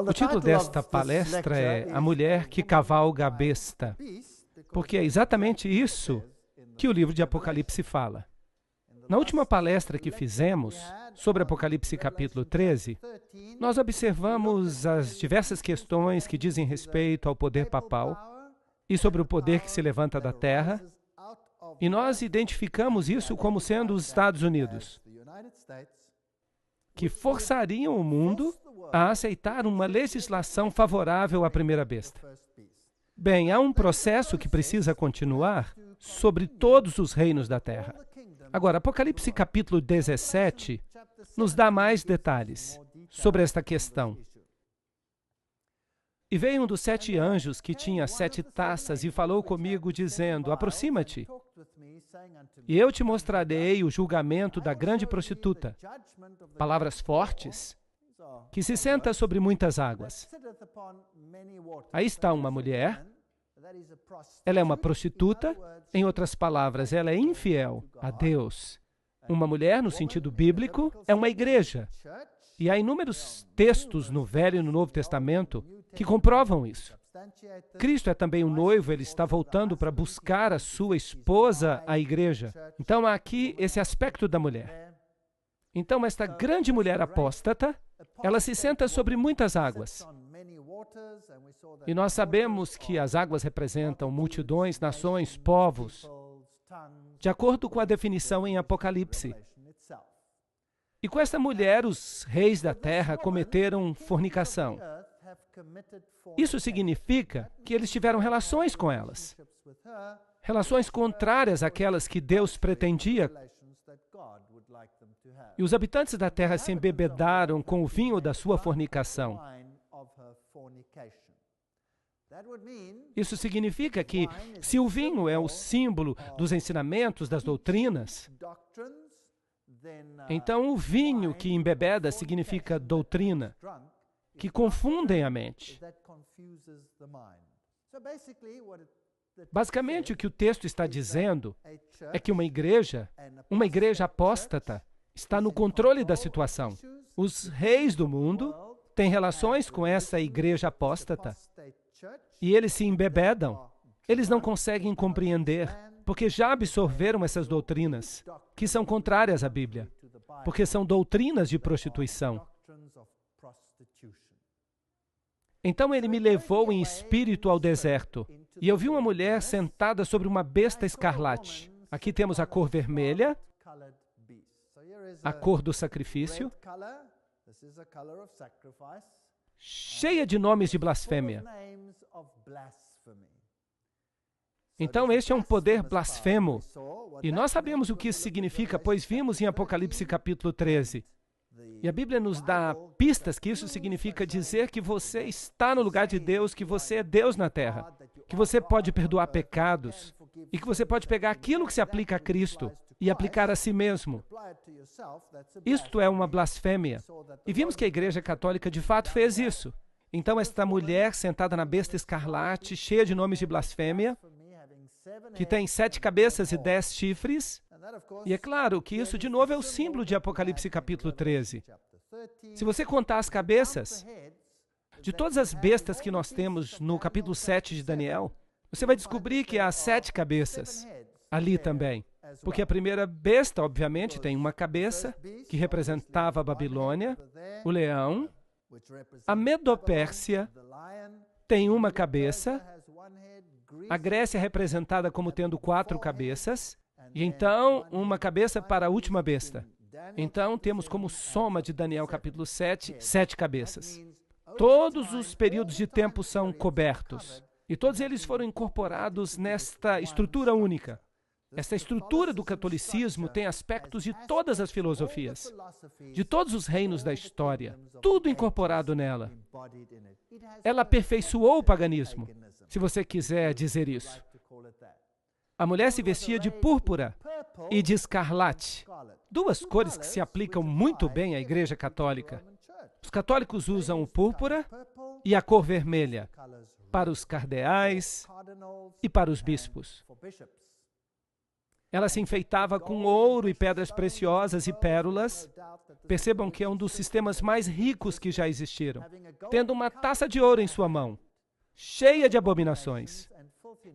O título desta palestra é A Mulher que Cavalga a Besta, porque é exatamente isso que o livro de Apocalipse fala. Na última palestra que fizemos sobre Apocalipse capítulo 13, nós observamos as diversas questões que dizem respeito ao poder papal e sobre o poder que se levanta da terra, e nós identificamos isso como sendo os Estados Unidos, que forçariam o mundo a aceitar uma legislação favorável à primeira besta. Bem, há um processo que precisa continuar sobre todos os reinos da terra. Agora, Apocalipse capítulo 17 nos dá mais detalhes sobre esta questão. E veio um dos 7 anjos que tinha 7 taças e falou comigo, dizendo, aproxima-te, e eu te mostrarei o julgamento da grande prostituta, palavras fortes, que se senta sobre muitas águas. Aí está uma mulher, ela é uma prostituta, em outras palavras, ela é infiel a Deus. Uma mulher, no sentido bíblico, é uma igreja. E há inúmeros textos no Velho e no Novo Testamento que comprovam isso. Cristo é também o noivo, ele está voltando para buscar a sua esposa, a igreja. Então, há aqui esse aspecto da mulher. Então, esta grande mulher apóstata, ela se senta sobre muitas águas. E nós sabemos que as águas representam multidões, nações, povos, de acordo com a definição em Apocalipse. E com esta mulher, os reis da terra cometeram fornicação. Isso significa que eles tiveram relações com elas. Relações contrárias àquelas que Deus pretendia. E os habitantes da terra se embebedaram com o vinho da sua fornicação. Isso significa que, se o vinho é o símbolo dos ensinamentos, das doutrinas, então o vinho que embebeda significa doutrina, que confundem a mente. Basicamente, o que o texto está dizendo é que uma igreja apóstata, está no controle da situação. Os reis do mundo têm relações com essa igreja apóstata e eles se embebedam. Eles não conseguem compreender, porque já absorveram essas doutrinas, que são contrárias à Bíblia, porque são doutrinas de prostituição. Então ele me levou em espírito ao deserto, e eu vi uma mulher sentada sobre uma besta escarlate. Aqui temos a cor vermelha, a cor do sacrifício, cheia de nomes de blasfêmia. Então, este é um poder blasfemo. E nós sabemos o que isso significa, pois vimos em Apocalipse capítulo 13. E a Bíblia nos dá pistas que isso significa dizer que você está no lugar de Deus, que você é Deus na terra, que você pode perdoar pecados e que você pode pegar aquilo que se aplica a Cristo e aplicar a si mesmo. Isto é uma blasfêmia. E vimos que a Igreja Católica de fato fez isso. Então, esta mulher sentada na besta escarlate, cheia de nomes de blasfêmia, que tem 7 cabeças e 10 chifres, e é claro que isso, de novo, é o símbolo de Apocalipse capítulo 13. Se você contar as cabeças de todas as bestas que nós temos no capítulo 7 de Daniel, você vai descobrir que há 7 cabeças ali também. Porque a primeira besta, obviamente, tem uma cabeça, que representava a Babilônia, o leão. A Medopérsia tem uma cabeça. A Grécia é representada como tendo 4 cabeças. E então, uma cabeça para a última besta. Então, temos como soma de Daniel capítulo 7, 7 cabeças. Todos os períodos de tempo são cobertos. E todos eles foram incorporados nesta estrutura única. Esta estrutura do catolicismo tem aspectos de todas as filosofias, de todos os reinos da história, tudo incorporado nela. Ela aperfeiçoou o paganismo, se você quiser dizer isso. A mulher se vestia de púrpura e de escarlate, 2 cores que se aplicam muito bem à Igreja Católica. Os católicos usam o púrpura e a cor vermelha para os cardeais e para os bispos. Ela se enfeitava com ouro e pedras preciosas e pérolas. Percebam que é um dos sistemas mais ricos que já existiram. Tendo uma taça de ouro em sua mão, cheia de abominações,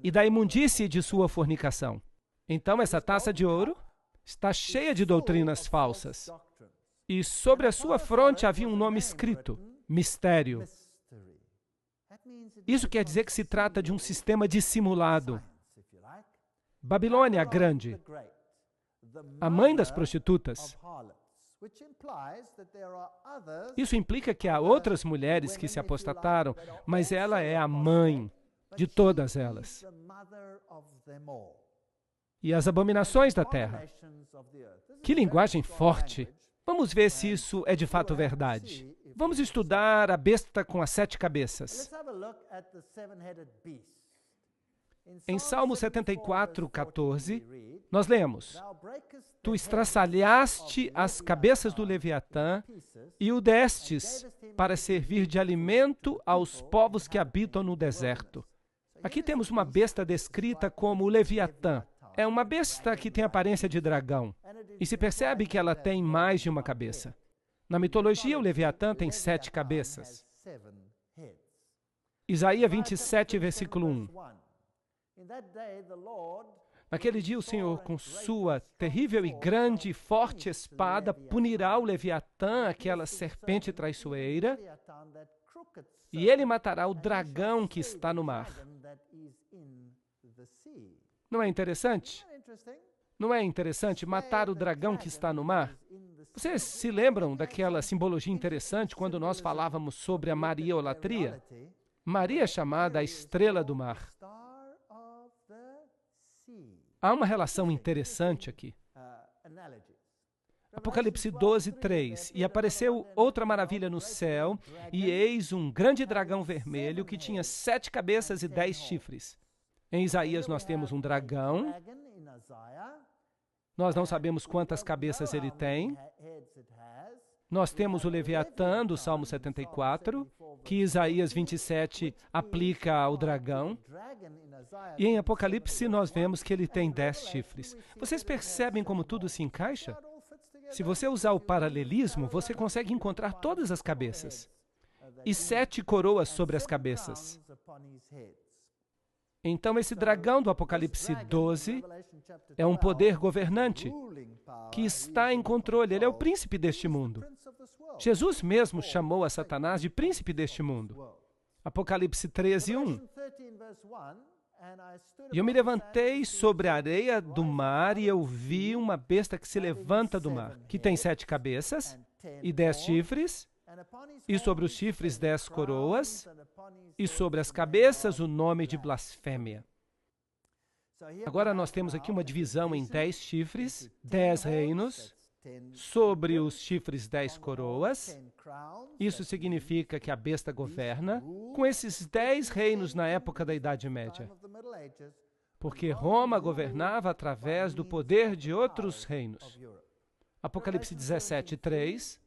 e da imundície de sua fornicação. Então, essa taça de ouro está cheia de doutrinas falsas. E sobre a sua fronte havia um nome escrito, Mistério. Isso quer dizer que se trata de um sistema dissimulado. Babilônia a Grande, a mãe das prostitutas. Isso implica que há outras mulheres que se apostataram, mas ela é a mãe de todas elas. E as abominações da terra. Que linguagem forte! Vamos ver se isso é de fato verdade. Vamos estudar a besta com as 7 cabeças. Em Salmo 74, 14, nós lemos: Tu estraçalhaste as cabeças do Leviatã e o destes para servir de alimento aos povos que habitam no deserto. Aqui temos uma besta descrita como o Leviatã. É uma besta que tem aparência de dragão. E se percebe que ela tem mais de uma cabeça. Na mitologia, o Leviatã tem 7 cabeças. Isaías 27, versículo 1. Naquele dia, o Senhor, com sua terrível e grande e forte espada, punirá o Leviatã, aquela serpente traiçoeira, e ele matará o dragão que está no mar. Não é interessante? Não é interessante matar o dragão que está no mar? Vocês se lembram daquela simbologia interessante quando nós falávamos sobre a mariolatria? Maria é chamada a estrela do mar. Há uma relação interessante aqui. Apocalipse 12, 3. E apareceu outra maravilha no céu, e eis um grande dragão vermelho que tinha 7 cabeças e 10 chifres. Em Isaías nós temos um dragão. Nós não sabemos quantas cabeças ele tem. Nós temos o Leviatã, do Salmo 74, que Isaías 27 aplica ao dragão. E em Apocalipse nós vemos que ele tem 10 chifres. Vocês percebem como tudo se encaixa? Se você usar o paralelismo, você consegue encontrar todas as cabeças. E 7 coroas sobre as cabeças. Então, esse dragão do Apocalipse 12 é um poder governante que está em controle. Ele é o príncipe deste mundo. Jesus mesmo chamou a Satanás de príncipe deste mundo. Apocalipse 13, 1. E eu me levantei sobre a areia do mar e eu vi uma besta que se levanta do mar, que tem 7 cabeças e 10 chifres, e sobre os chifres 10 coroas, e sobre as cabeças o nome de blasfêmia. Agora nós temos aqui uma divisão em 10 chifres, 10 reinos, sobre os chifres 10 coroas. Isso significa que a besta governa com esses 10 reinos na época da Idade Média. Porque Roma governava através do poder de outros reinos. Apocalipse 17, 3.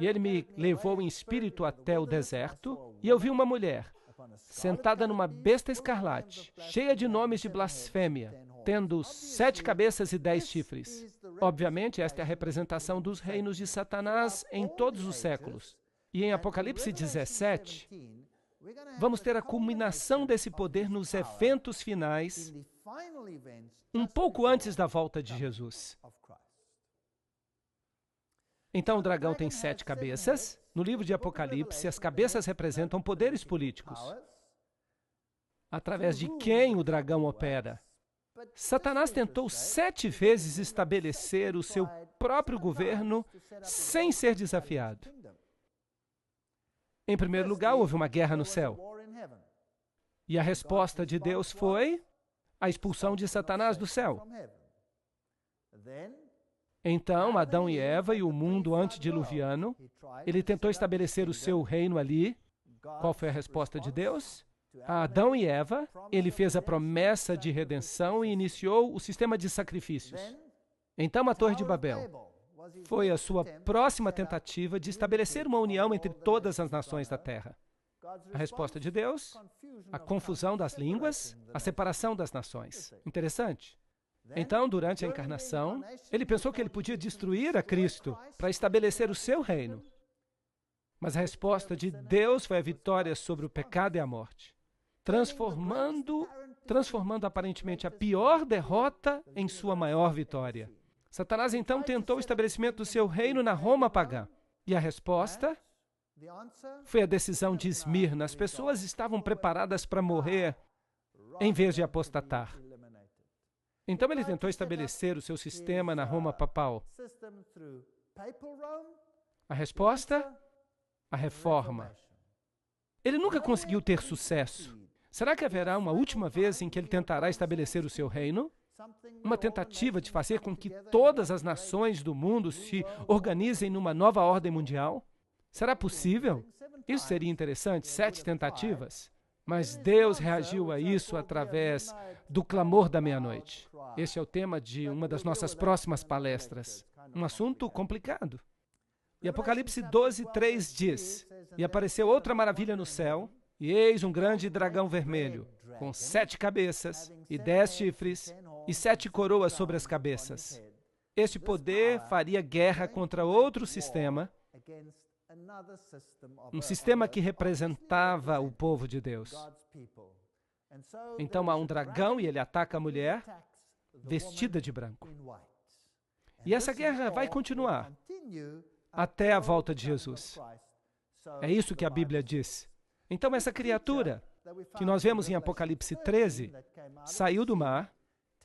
E ele me levou em espírito até o deserto, e eu vi uma mulher, sentada numa besta escarlate, cheia de nomes de blasfêmia, tendo 7 cabeças e 10 chifres. Obviamente, esta é a representação dos reinos de Satanás em todos os séculos. E em Apocalipse 17, vamos ter a culminação desse poder nos eventos finais, um pouco antes da volta de Jesus. Então, o dragão tem 7 cabeças. No livro de Apocalipse, as cabeças representam poderes políticos, através de quem o dragão opera. Satanás tentou 7 vezes estabelecer o seu próprio governo sem ser desafiado. Em primeiro lugar, houve uma guerra no céu. E a resposta de Deus foi a expulsão de Satanás do céu. Então, Adão e Eva e o mundo antediluviano, ele tentou estabelecer o seu reino ali. Qual foi a resposta de Deus? A Adão e Eva, ele fez a promessa de redenção e iniciou o sistema de sacrifícios. Então, a Torre de Babel foi a sua próxima tentativa de estabelecer uma união entre todas as nações da terra. A resposta de Deus, a confusão das línguas, a separação das nações. Interessante. Então, durante a encarnação, ele pensou que ele podia destruir a Cristo para estabelecer o seu reino. Mas a resposta de Deus foi a vitória sobre o pecado e a morte, transformando aparentemente a pior derrota em sua maior vitória. Satanás então tentou o estabelecimento do seu reino na Roma pagã. E a resposta foi a decisão de Esmirna. As pessoas estavam preparadas para morrer em vez de apostatar. Então ele tentou estabelecer o seu sistema na Roma papal. A resposta? A reforma. Ele nunca conseguiu ter sucesso. Será que haverá uma última vez em que ele tentará estabelecer o seu reino? Uma tentativa de fazer com que todas as nações do mundo se organizem numa nova ordem mundial? Será possível? Isso seria interessante, 7 tentativas. Mas Deus reagiu a isso através do clamor da meia-noite. Esse é o tema de uma das nossas próximas palestras. Um assunto complicado. E Apocalipse 12:3 diz: E apareceu outra maravilha no céu, e eis um grande dragão vermelho, com 7 cabeças e 10 chifres, e 7 coroas sobre as cabeças. Este poder faria guerra contra outro sistema, um sistema que representava o povo de Deus. Então há um dragão e ele ataca a mulher vestida de branco. E essa guerra vai continuar até a volta de Jesus. É isso que a Bíblia diz. Então essa criatura, que nós vemos em Apocalipse 13, saiu do mar.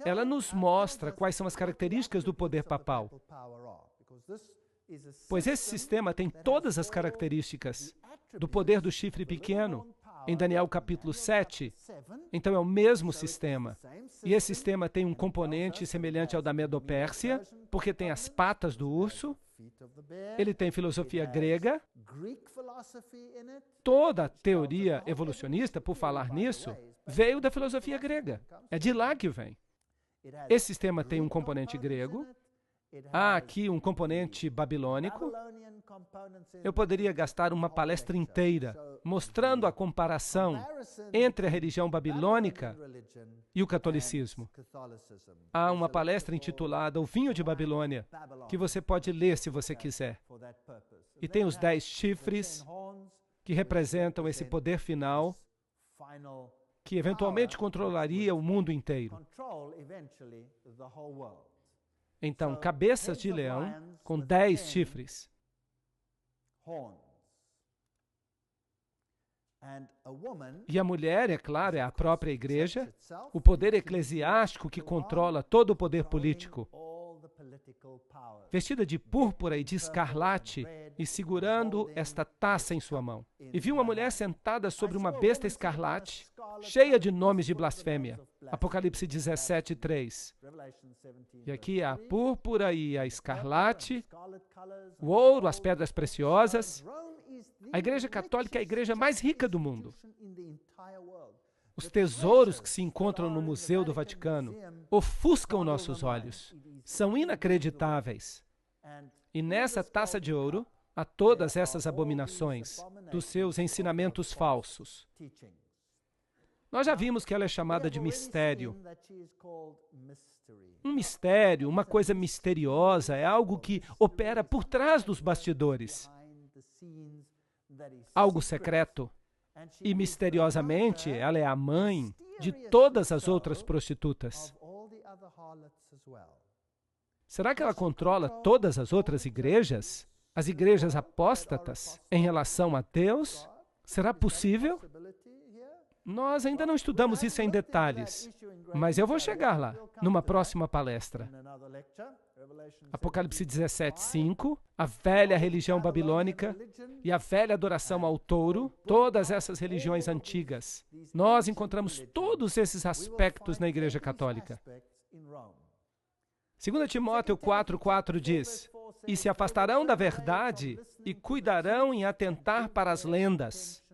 Ela nos mostra quais são as características do poder papal. Pois esse sistema tem todas as características do poder do chifre pequeno, em Daniel capítulo 7. Então é o mesmo sistema. E esse sistema tem um componente semelhante ao da Medo-Pérsia, porque tem as patas do urso. Ele tem filosofia grega. Toda a teoria evolucionista, por falar nisso, veio da filosofia grega. É de lá que vem. Esse sistema tem um componente grego. Há aqui um componente babilônico. Eu poderia gastar uma palestra inteira mostrando a comparação entre a religião babilônica e o catolicismo. Há uma palestra intitulada O Vinho de Babilônia, que você pode ler se você quiser. E tem os 10 chifres, que representam esse poder final, que eventualmente controlaria o mundo inteiro. Então, cabeças de leão com 10 chifres. E a mulher, é claro, é a própria igreja, o poder eclesiástico que controla todo o poder político, vestida de púrpura e de escarlate e segurando esta taça em sua mão. E vi uma mulher sentada sobre uma besta escarlate, cheia de nomes de blasfêmia. Apocalipse 17:3. E aqui a púrpura e a escarlate, o ouro, as pedras preciosas. A Igreja Católica é a igreja mais rica do mundo. Os tesouros que se encontram no Museu do Vaticano ofuscam nossos olhos. São inacreditáveis. E nessa taça de ouro há todas essas abominações dos seus ensinamentos falsos. Nós já vimos que ela é chamada de mistério. Um mistério, uma coisa misteriosa, é algo que opera por trás dos bastidores. Algo secreto. E misteriosamente, ela é a mãe de todas as outras prostitutas. Será que ela controla todas as outras igrejas? As igrejas apóstatas em relação a Deus? Será possível? Nós ainda não estudamos isso em detalhes, mas eu vou chegar lá, numa próxima palestra. Apocalipse 17:5, a velha religião babilônica e a velha adoração ao touro, todas essas religiões antigas. Nós encontramos todos esses aspectos na Igreja Católica. 2 Timóteo 4:4 diz: E se afastarão da verdade e cuidarão em atentar para as lendas.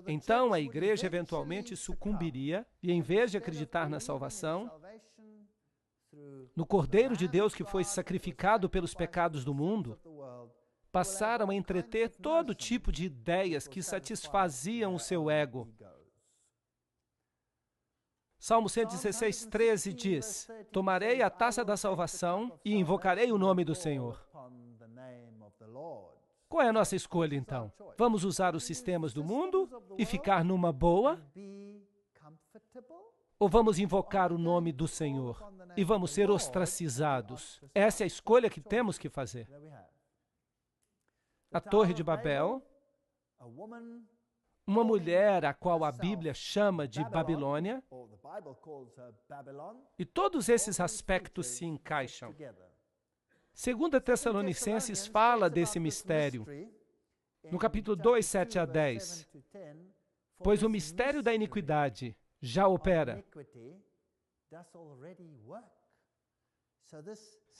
Então a igreja eventualmente sucumbiria e, em vez de acreditar na salvação, no Cordeiro de Deus que foi sacrificado pelos pecados do mundo, passaram a entreter todo tipo de ideias que satisfaziam o seu ego. Salmo 116, 13 diz: tomarei a taça da salvação e invocarei o nome do Senhor. Qual é a nossa escolha, então? Vamos usar os sistemas do mundo e ficar numa boa? Ou vamos invocar o nome do Senhor e vamos ser ostracizados? Essa é a escolha que temos que fazer. A Torre de Babel, uma mulher a qual a Bíblia chama de Babilônia, e todos esses aspectos se encaixam. 2 Tessalonicenses fala desse mistério, no capítulo 2, 7 a 10. Pois o mistério da iniquidade já opera.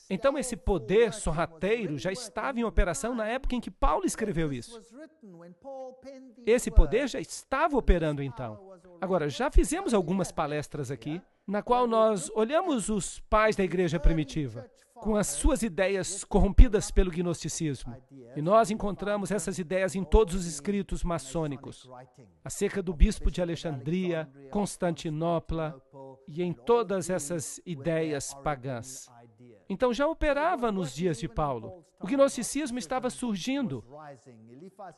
Então esse poder sorrateiro já estava em operação na época em que Paulo escreveu isso. Esse poder já estava operando então. Agora, já fizemos algumas palestras aqui, na qual nós olhamos os pais da igreja primitiva, com as suas ideias corrompidas pelo gnosticismo. E nós encontramos essas ideias em todos os escritos maçônicos, acerca do bispo de Alexandria, Constantinopla, e em todas essas ideias pagãs. Então já operava nos dias de Paulo. O gnosticismo estava surgindo.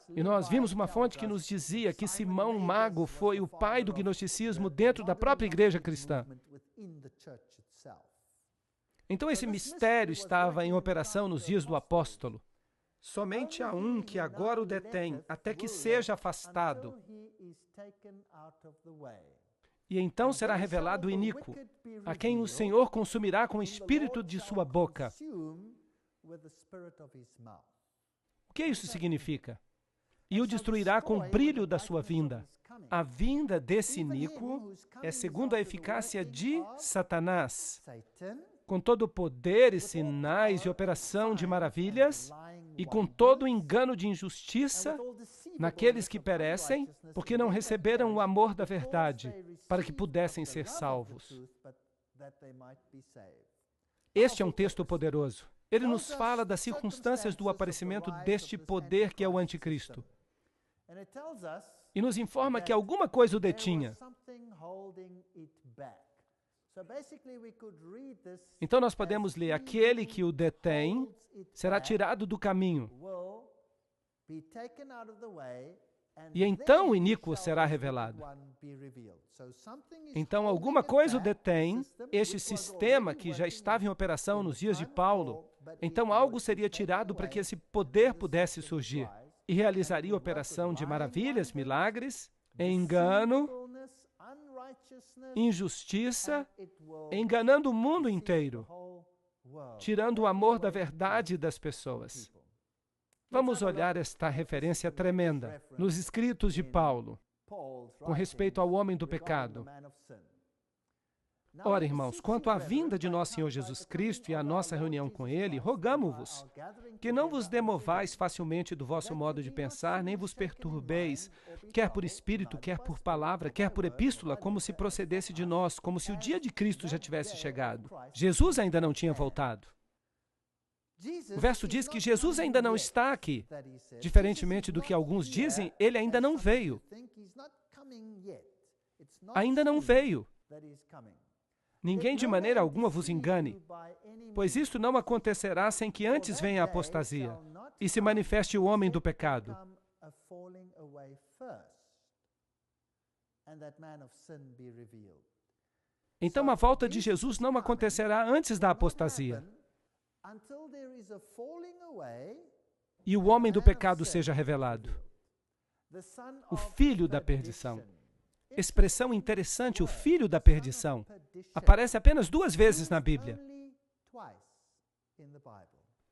E nós vimos uma fonte que nos dizia que Simão Mago foi o pai do gnosticismo dentro da própria igreja cristã. Então esse mistério estava em operação nos dias do apóstolo. Somente há um que agora o detém, até que seja afastado. E então será revelado o iníquo, a quem o Senhor consumirá com o espírito de sua boca. O que isso significa? E o destruirá com o brilho da sua vinda. A vinda desse iníquo é segundo a eficácia de Satanás, com todo o poder e sinais e operação de maravilhas, e com todo o engano de injustiça naqueles que perecem, porque não receberam o amor da verdade, para que pudessem ser salvos. Este é um texto poderoso. Ele nos fala das circunstâncias do aparecimento deste poder que é o anticristo. E nos informa que alguma coisa o detinha. Então nós podemos ler: aquele que o detém será tirado do caminho, e então o iníquo será revelado. Então alguma coisa o detém, este sistema que já estava em operação nos dias de Paulo. Então algo seria tirado para que esse poder pudesse surgir e realizaria operação de maravilhas, milagres, engano, injustiça, enganando o mundo inteiro, tirando o amor da verdade das pessoas. Vamos olhar esta referência tremenda nos escritos de Paulo, com respeito ao homem do pecado. Ora, irmãos, quanto à vinda de nosso Senhor Jesus Cristo e à nossa reunião com Ele, rogamo-vos que não vos demovais facilmente do vosso modo de pensar, nem vos perturbeis, quer por espírito, quer por palavra, quer por epístola, como se procedesse de nós, como se o dia de Cristo já tivesse chegado. Jesus ainda não tinha voltado. O verso diz que Jesus ainda não está aqui. Diferentemente do que alguns dizem, Ele ainda não veio. Ainda não veio. Ninguém de maneira alguma vos engane, pois isto não acontecerá sem que antes venha a apostasia e se manifeste o homem do pecado. Então a volta de Jesus não acontecerá antes da apostasia e o homem do pecado seja revelado, o filho da perdição. Expressão interessante, o filho da perdição. Aparece apenas 2 vezes na Bíblia.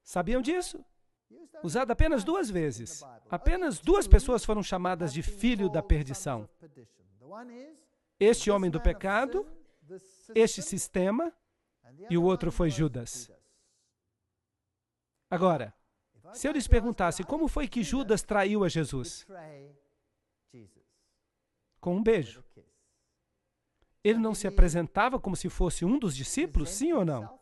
Sabiam disso? Usado apenas 2 vezes. Apenas 2 pessoas foram chamadas de filho da perdição. Este homem do pecado, este sistema, e o outro foi Judas. Agora, se eu lhes perguntasse como foi que Judas traiu a Jesus? Com um beijo. Ele não se apresentava como se fosse um dos discípulos, sim ou não?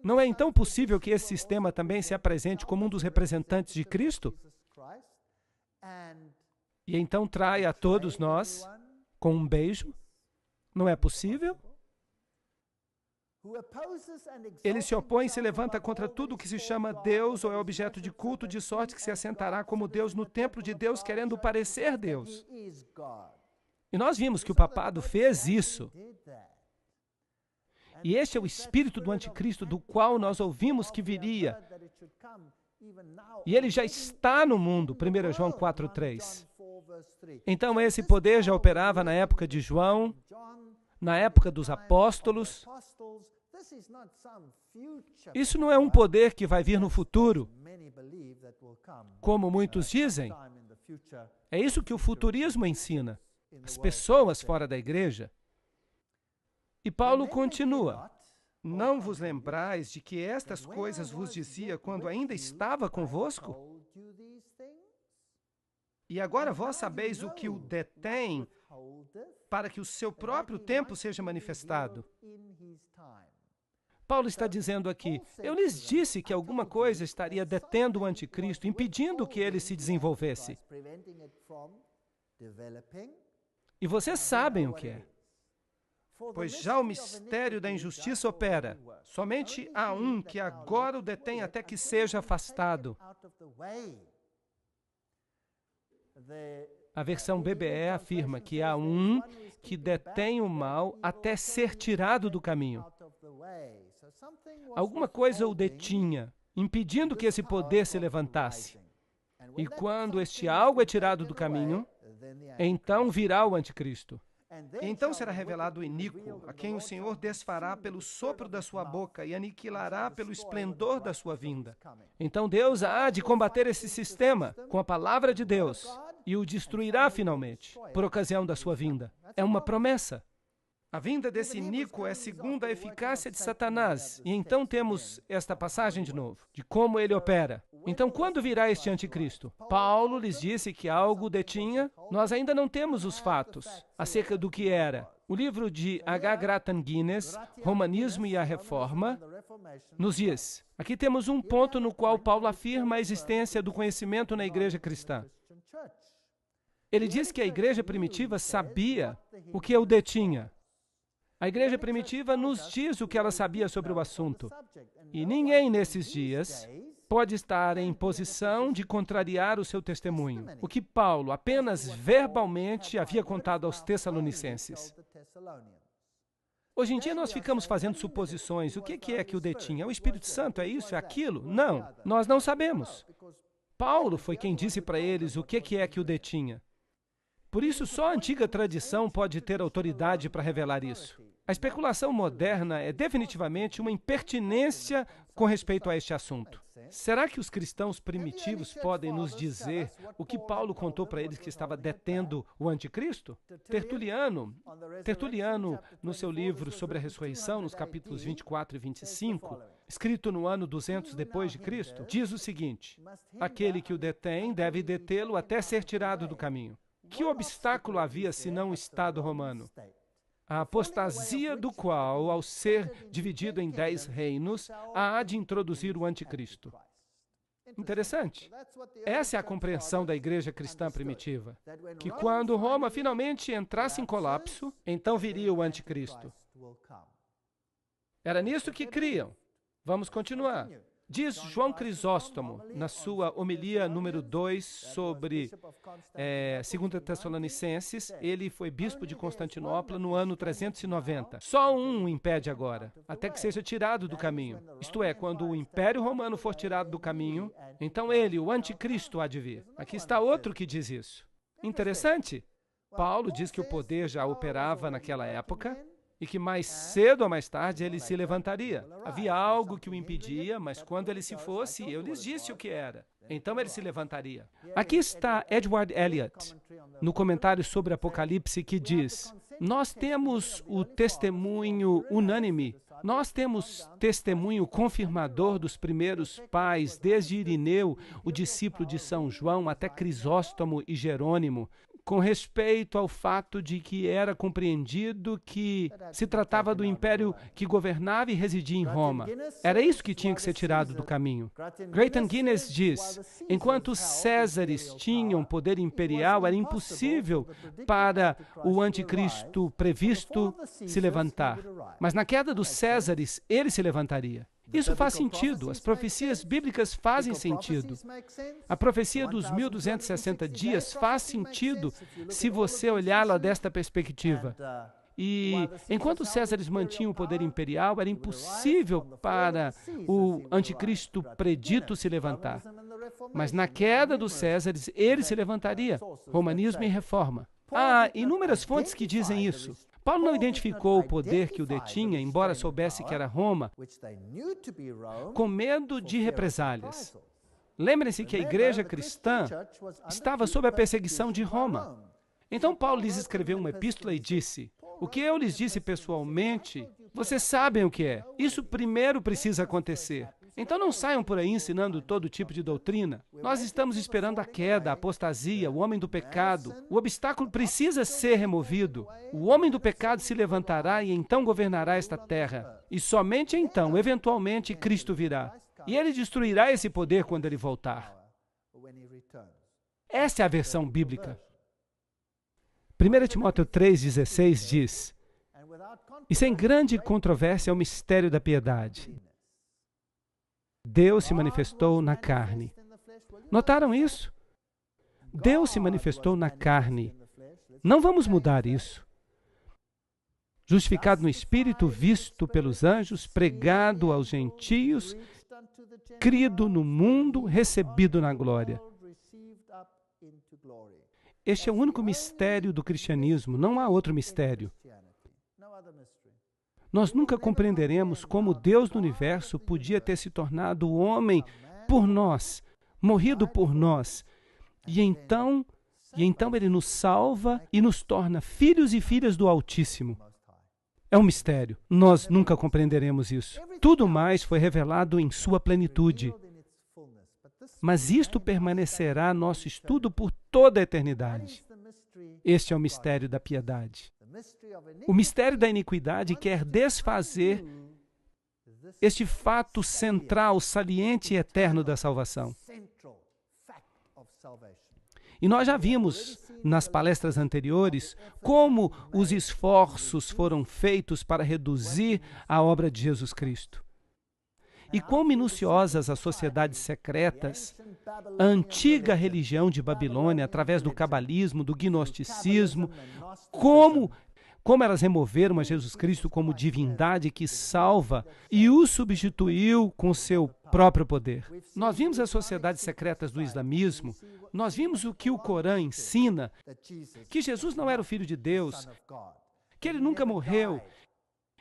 Não é então possível que esse sistema também se apresente como um dos representantes de Cristo? e então trai a todos nós com um beijo. Não é possível? Ele se opõe e se levanta contra tudo o que se chama Deus ou é objeto de culto, de sorte que se assentará como Deus no templo de Deus, querendo parecer Deus. E nós vimos que o papado fez isso. E este é o espírito do anticristo, do qual nós ouvimos que viria. E ele já está no mundo, 1 João 4:3. Então esse poder já operava na época de João, na época dos apóstolos. Isso não é um poder que vai vir no futuro, como muitos dizem. É isso que o futurismo ensina. As pessoas fora da igreja. E Paulo continua. Não vos lembrais de que estas coisas vos dizia quando ainda estava convosco? E agora vós sabeis o que o detém para que o seu próprio tempo seja manifestado. Paulo está dizendo aqui, eu lhes disse que alguma coisa estaria detendo o anticristo, impedindo que ele se desenvolvesse. E vocês sabem o que é. Pois já o mistério da injustiça opera. Somente há um que agora o detém até que seja afastado. A versão BBE afirma que há um que detém o mal até ser tirado do caminho. Alguma coisa o detinha, impedindo que esse poder se levantasse. E quando este algo é tirado do caminho, então virá o anticristo. Então será revelado o iníquo, a quem o Senhor desfará pelo sopro da sua boca e aniquilará pelo esplendor da sua vinda. Então Deus há de combater esse sistema com a palavra de Deus e o destruirá finalmente, por ocasião da sua vinda. É uma promessa. A vinda desse iníquo é segundo a eficácia de Satanás. E então temos esta passagem de novo, de como ele opera. Então, quando virá este anticristo? Paulo lhes disse que algo o detinha. Nós ainda não temos os fatos acerca do que era. O livro de H. Grattan Guinness, Romanismo e a Reforma, nos diz. Aqui temos um ponto no qual Paulo afirma a existência do conhecimento na igreja cristã. Ele diz que a igreja primitiva sabia o que o detinha. A igreja primitiva nos diz o que ela sabia sobre o assunto. E ninguém nesses dias pode estar em posição de contrariar o seu testemunho, o que Paulo apenas verbalmente havia contado aos Tessalonicenses. Hoje em dia nós ficamos fazendo suposições. O que é que o detinha? É o Espírito Santo? É isso? É aquilo? Não, nós não sabemos. Paulo foi quem disse para eles o que é que o detinha. Por isso, só a antiga tradição pode ter autoridade para revelar isso. A especulação moderna é definitivamente uma impertinência com respeito a este assunto. Será que os cristãos primitivos podem nos dizer o que Paulo contou para eles que estava detendo o anticristo? Tertuliano, no seu livro sobre a ressurreição, nos capítulos 24 e 25, escrito no ano 200 depois de Cristo, diz o seguinte: aquele que o detém deve detê-lo até ser tirado do caminho. Que obstáculo havia senão o Estado romano? A apostasia do qual, ao ser dividido em 10 reinos, há de introduzir o anticristo. Interessante. Essa é a compreensão da igreja cristã primitiva, que quando Roma finalmente entrasse em colapso, então viria o anticristo. Era nisso que criam. Vamos continuar. Diz João Crisóstomo, na sua homilia número 2 sobre 2 Tessalonicenses, ele foi bispo de Constantinopla no ano 390. Só um o impede agora, até que seja tirado do caminho. Isto é, quando o Império Romano for tirado do caminho, então ele, o anticristo, há de vir. Aqui está outro que diz isso. Interessante. Paulo diz que o poder já operava naquela época, e que mais cedo ou mais tarde ele se levantaria. Havia algo que o impedia, mas quando ele se fosse, eu lhes disse o que era. Então ele se levantaria. Aqui está Edward Elliot, no comentário sobre Apocalipse, que diz: nós temos o testemunho unânime, nós temos testemunho confirmador dos primeiros pais, desde Irineu, o discípulo de São João, até Crisóstomo e Jerônimo, com respeito ao fato de que era compreendido que se tratava do império que governava e residia em Roma. Era isso que tinha que ser tirado do caminho. Grayton Guinness diz, enquanto os Césares tinham poder imperial, era impossível para o anticristo previsto se levantar. Mas na queda dos Césares, ele se levantaria. Isso faz sentido, as profecias bíblicas fazem sentido. A profecia dos 1260 dias faz sentido se você olhá-la desta perspectiva. E enquanto os Césares mantinham o poder imperial, era impossível para o anticristo predito se levantar. Mas na queda dos Césares, ele se levantaria. Romanismo e reforma. Há inúmeras fontes que dizem isso. Paulo não identificou o poder que o detinha, embora soubesse que era Roma, com medo de represálias. Lembrem-se que a igreja cristã estava sob a perseguição de Roma. Então Paulo lhes escreveu uma epístola e disse, o que eu lhes disse pessoalmente, vocês sabem o que é. Isso primeiro precisa acontecer. Então não saiam por aí ensinando todo tipo de doutrina. Nós estamos esperando a queda, a apostasia, o homem do pecado. O obstáculo precisa ser removido. O homem do pecado se levantará e então governará esta terra. E somente então, eventualmente, Cristo virá. E ele destruirá esse poder quando ele voltar. Esta é a versão bíblica. 1 Timóteo 3,16 diz, e sem grande controvérsia é o mistério da piedade. Deus se manifestou na carne. Notaram isso? Deus se manifestou na carne. Não vamos mudar isso. Justificado no Espírito, visto pelos anjos, pregado aos gentios, crido no mundo, recebido na glória. Este é o único mistério do cristianismo, não há outro mistério. Nós nunca compreenderemos como Deus do universo podia ter se tornado homem por nós, morrido por nós. E então Ele nos salva e nos torna filhos e filhas do Altíssimo. É um mistério. Nós nunca compreenderemos isso. Tudo mais foi revelado em sua plenitude. Mas isto permanecerá nosso estudo por toda a eternidade. Este é o mistério da piedade. O mistério da iniquidade quer desfazer este fato central, saliente e eterno da salvação. E nós já vimos nas palestras anteriores como os esforços foram feitos para reduzir a obra de Jesus Cristo. E quão minuciosas as sociedades secretas, a antiga religião de Babilônia, através do cabalismo, do gnosticismo, como elas removeram a Jesus Cristo como divindade que salva e o substituiu com seu próprio poder. Nós vimos as sociedades secretas do islamismo, nós vimos o que o Corão ensina, que Jesus não era o Filho de Deus, que ele nunca morreu,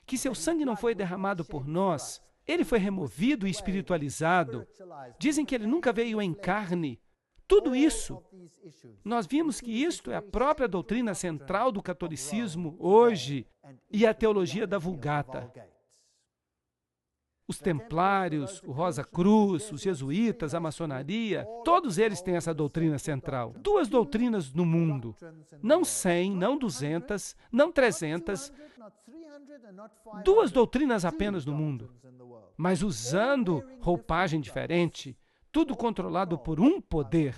que seu sangue não foi derramado por nós, ele foi removido e espiritualizado. Dizem que ele nunca veio em carne. Tudo isso, nós vimos que isto é a própria doutrina central do catolicismo hoje e a teologia da Vulgata. Os templários, o Rosa Cruz, os jesuítas, a maçonaria, todos eles têm essa doutrina central. Duas doutrinas no mundo. Não 100, não 200, não 300. Duas doutrinas apenas no mundo. Mas usando roupagem diferente, tudo controlado por um poder.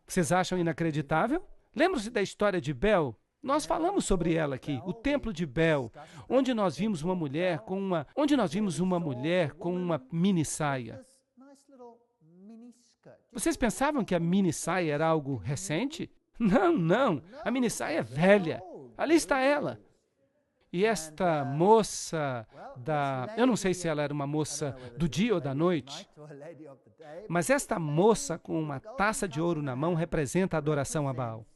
Vocês acham inacreditável? Lembram-se da história de Bel? Nós falamos sobre ela aqui, o templo de Bel, onde nós vimos uma mulher com uma mini saia. Vocês pensavam que a mini saia era algo recente? Não, não. A mini saia é velha. Ali está ela. E esta moça eu não sei se ela era uma moça do dia ou da noite, mas esta moça com uma taça de ouro na mão representa a adoração a Baal.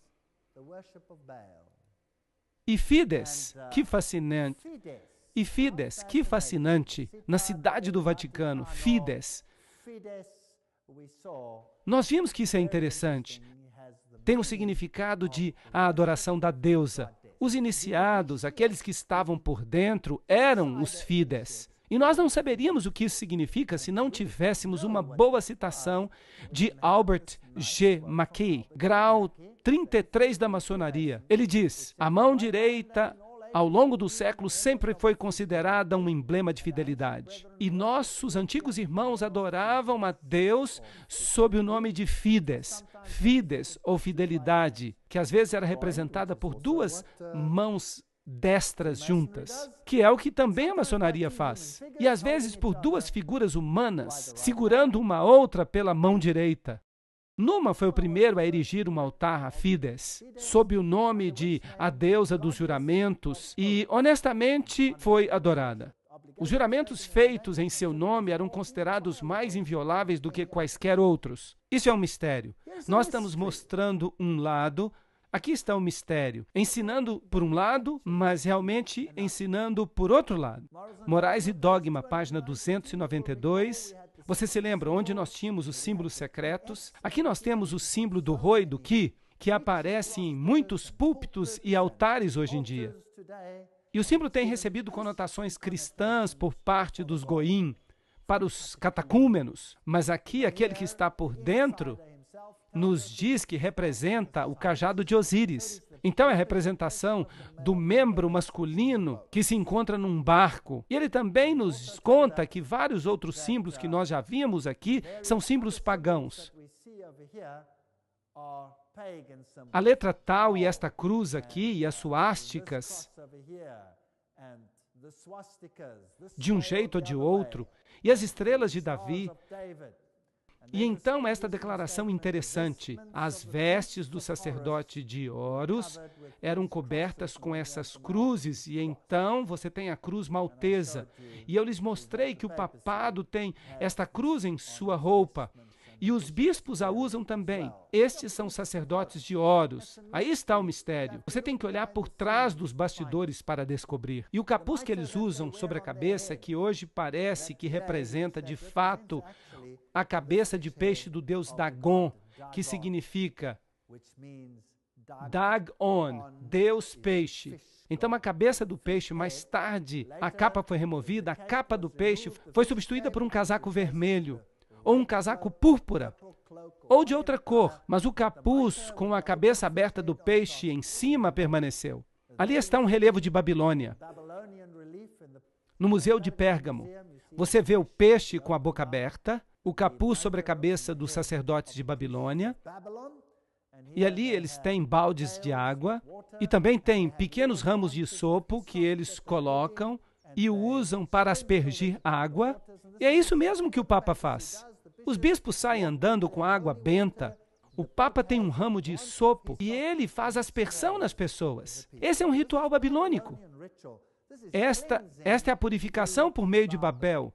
E Fides, que fascinante. E Fides, que fascinante. Na cidade do Vaticano, Fides. Nós vimos que isso é interessante. Tem o significado de a adoração da deusa. Os iniciados, aqueles que estavam por dentro, eram os Fides. E nós não saberíamos o que isso significa se não tivéssemos uma boa citação de Albert G. Mackey, grau 33 da maçonaria. Ele diz: a mão direita, ao longo dos séculos, sempre foi considerada um emblema de fidelidade. E nossos antigos irmãos adoravam a Deus sob o nome de Fides. Fides, ou fidelidade, que às vezes era representada por duas mãos destras juntas, que é o que também a maçonaria faz. E às vezes por duas figuras humanas, segurando uma outra pela mão direita. Numa foi o primeiro a erigir um altar a Fides, sob o nome de a deusa dos juramentos, e honestamente foi adorada. Os juramentos feitos em seu nome eram considerados mais invioláveis do que quaisquer outros. Isso é um mistério. Nós estamos mostrando um lado. Aqui está o mistério, ensinando por um lado, mas realmente ensinando por outro lado. Morais e Dogma, página 292. Você se lembra onde nós tínhamos os símbolos secretos? Aqui nós temos o símbolo do Rho e do Ki, que aparece em muitos púlpitos e altares hoje em dia. E o símbolo tem recebido conotações cristãs por parte dos Goim, para os catecúmenos, mas aqui aquele que está por dentro nos diz que representa o cajado de Osíris. Então é a representação do membro masculino que se encontra num barco. E ele também nos conta que vários outros símbolos que nós já vimos aqui são símbolos pagãos. A letra tal e esta cruz aqui e as suásticas, de um jeito ou de outro, e as estrelas de Davi. E então esta declaração interessante: as vestes do sacerdote de Horus eram cobertas com essas cruzes, e então você tem a cruz maltesa. E eu lhes mostrei que o papado tem esta cruz em sua roupa, e os bispos a usam também. Estes são sacerdotes de Horus. Aí está o mistério. Você tem que olhar por trás dos bastidores para descobrir. E o capuz que eles usam sobre a cabeça, que hoje parece que representa de fato a cabeça de peixe do deus Dagon, que significa Dagon, Deus peixe. Então a cabeça do peixe, mais tarde, a capa foi removida, a capa do peixe foi substituída por um casaco vermelho, ou um casaco púrpura, ou de outra cor, mas o capuz com a cabeça aberta do peixe em cima permaneceu. Ali está um relevo de Babilônia. No Museu de Pérgamo, você vê o peixe com a boca aberta, o capuz sobre a cabeça dos sacerdotes de Babilônia, e ali eles têm baldes de água, e também têm pequenos ramos de sopo que eles colocam e o usam para aspergir água, e é isso mesmo que o Papa faz. Os bispos saem andando com água benta, o Papa tem um ramo de sopo e ele faz aspersão nas pessoas. Esse é um ritual babilônico. Esta é a purificação por meio de Babel.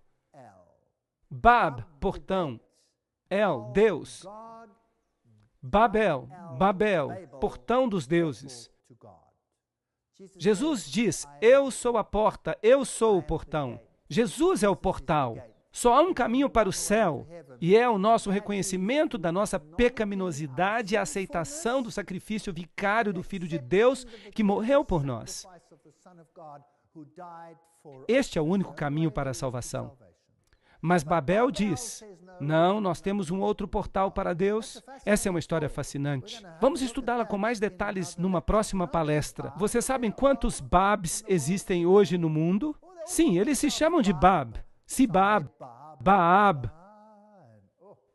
Bab, portão. El, Deus. Babel, portão dos deuses. Jesus diz: eu sou a porta, eu sou o portão. Jesus é o portal. Só há um caminho para o céu, e é o nosso reconhecimento da nossa pecaminosidade e a aceitação do sacrifício vicário do Filho de Deus que morreu por nós. Este é o único caminho para a salvação. Mas Babel diz: não, nós temos um outro portal para Deus. Essa é uma história fascinante. Vamos estudá-la com mais detalhes numa próxima palestra. Vocês sabem quantos Babs existem hoje no mundo? Sim, eles se chamam de Bab. Sibab, Baab.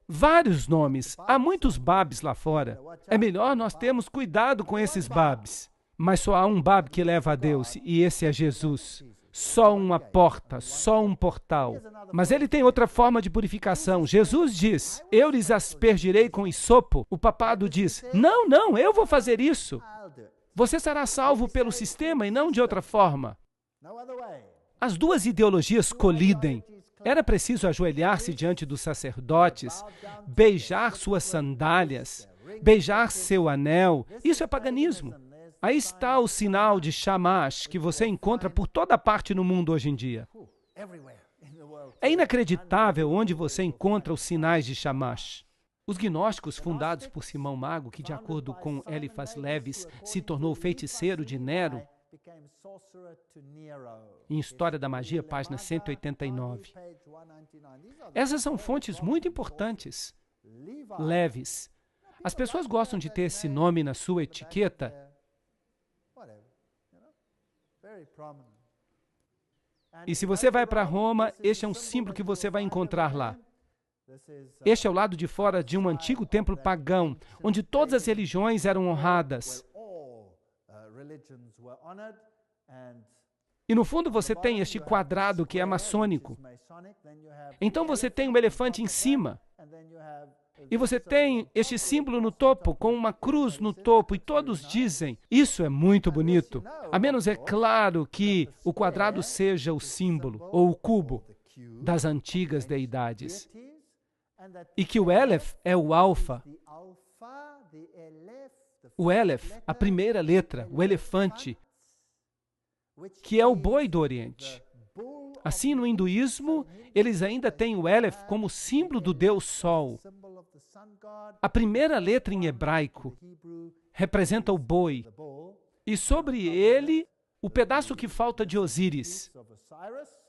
Vários nomes. Há muitos Babs lá fora. É melhor nós termos cuidado com esses Babs. Mas só há um Bab que leva a Deus, e esse é Jesus. Só uma porta, só um portal. Mas ele tem outra forma de purificação. Jesus diz: eu lhes aspergirei com hisopo. O papado diz: não, não, eu vou fazer isso. Você será salvo pelo sistema e não de outra forma. As duas ideologias colidem. Era preciso ajoelhar-se diante dos sacerdotes, beijar suas sandálias, beijar seu anel. Isso é paganismo. Aí está o sinal de Shamash, que você encontra por toda parte no mundo hoje em dia. É inacreditável onde você encontra os sinais de Shamash. Os gnósticos fundados por Simão Mago, que de acordo com Eliphas Levis se tornou feiticeiro de Nero, Em História da Magia, página 189. Essas são fontes muito importantes. Leves. As pessoas gostam de ter esse nome na sua etiqueta. E se você vai para Roma, este é um símbolo que você vai encontrar lá. Este é o lado de fora de um antigo templo pagão, onde todas as religiões eram honradas. E no fundo você tem este quadrado que é maçônico. Então você tem um elefante em cima. E você tem este símbolo no topo, com uma cruz no topo, e todos dizem, isso é muito bonito. A menos é claro que o quadrado seja o símbolo, ou o cubo, das antigas deidades. E que o Aleph é o alfa. O Aleph, a primeira letra, o elefante, que é o boi do Oriente. Assim, no hinduísmo, eles ainda têm o Aleph como símbolo do Deus Sol. A primeira letra em hebraico representa o boi, e sobre ele, o pedaço que falta de Osíris.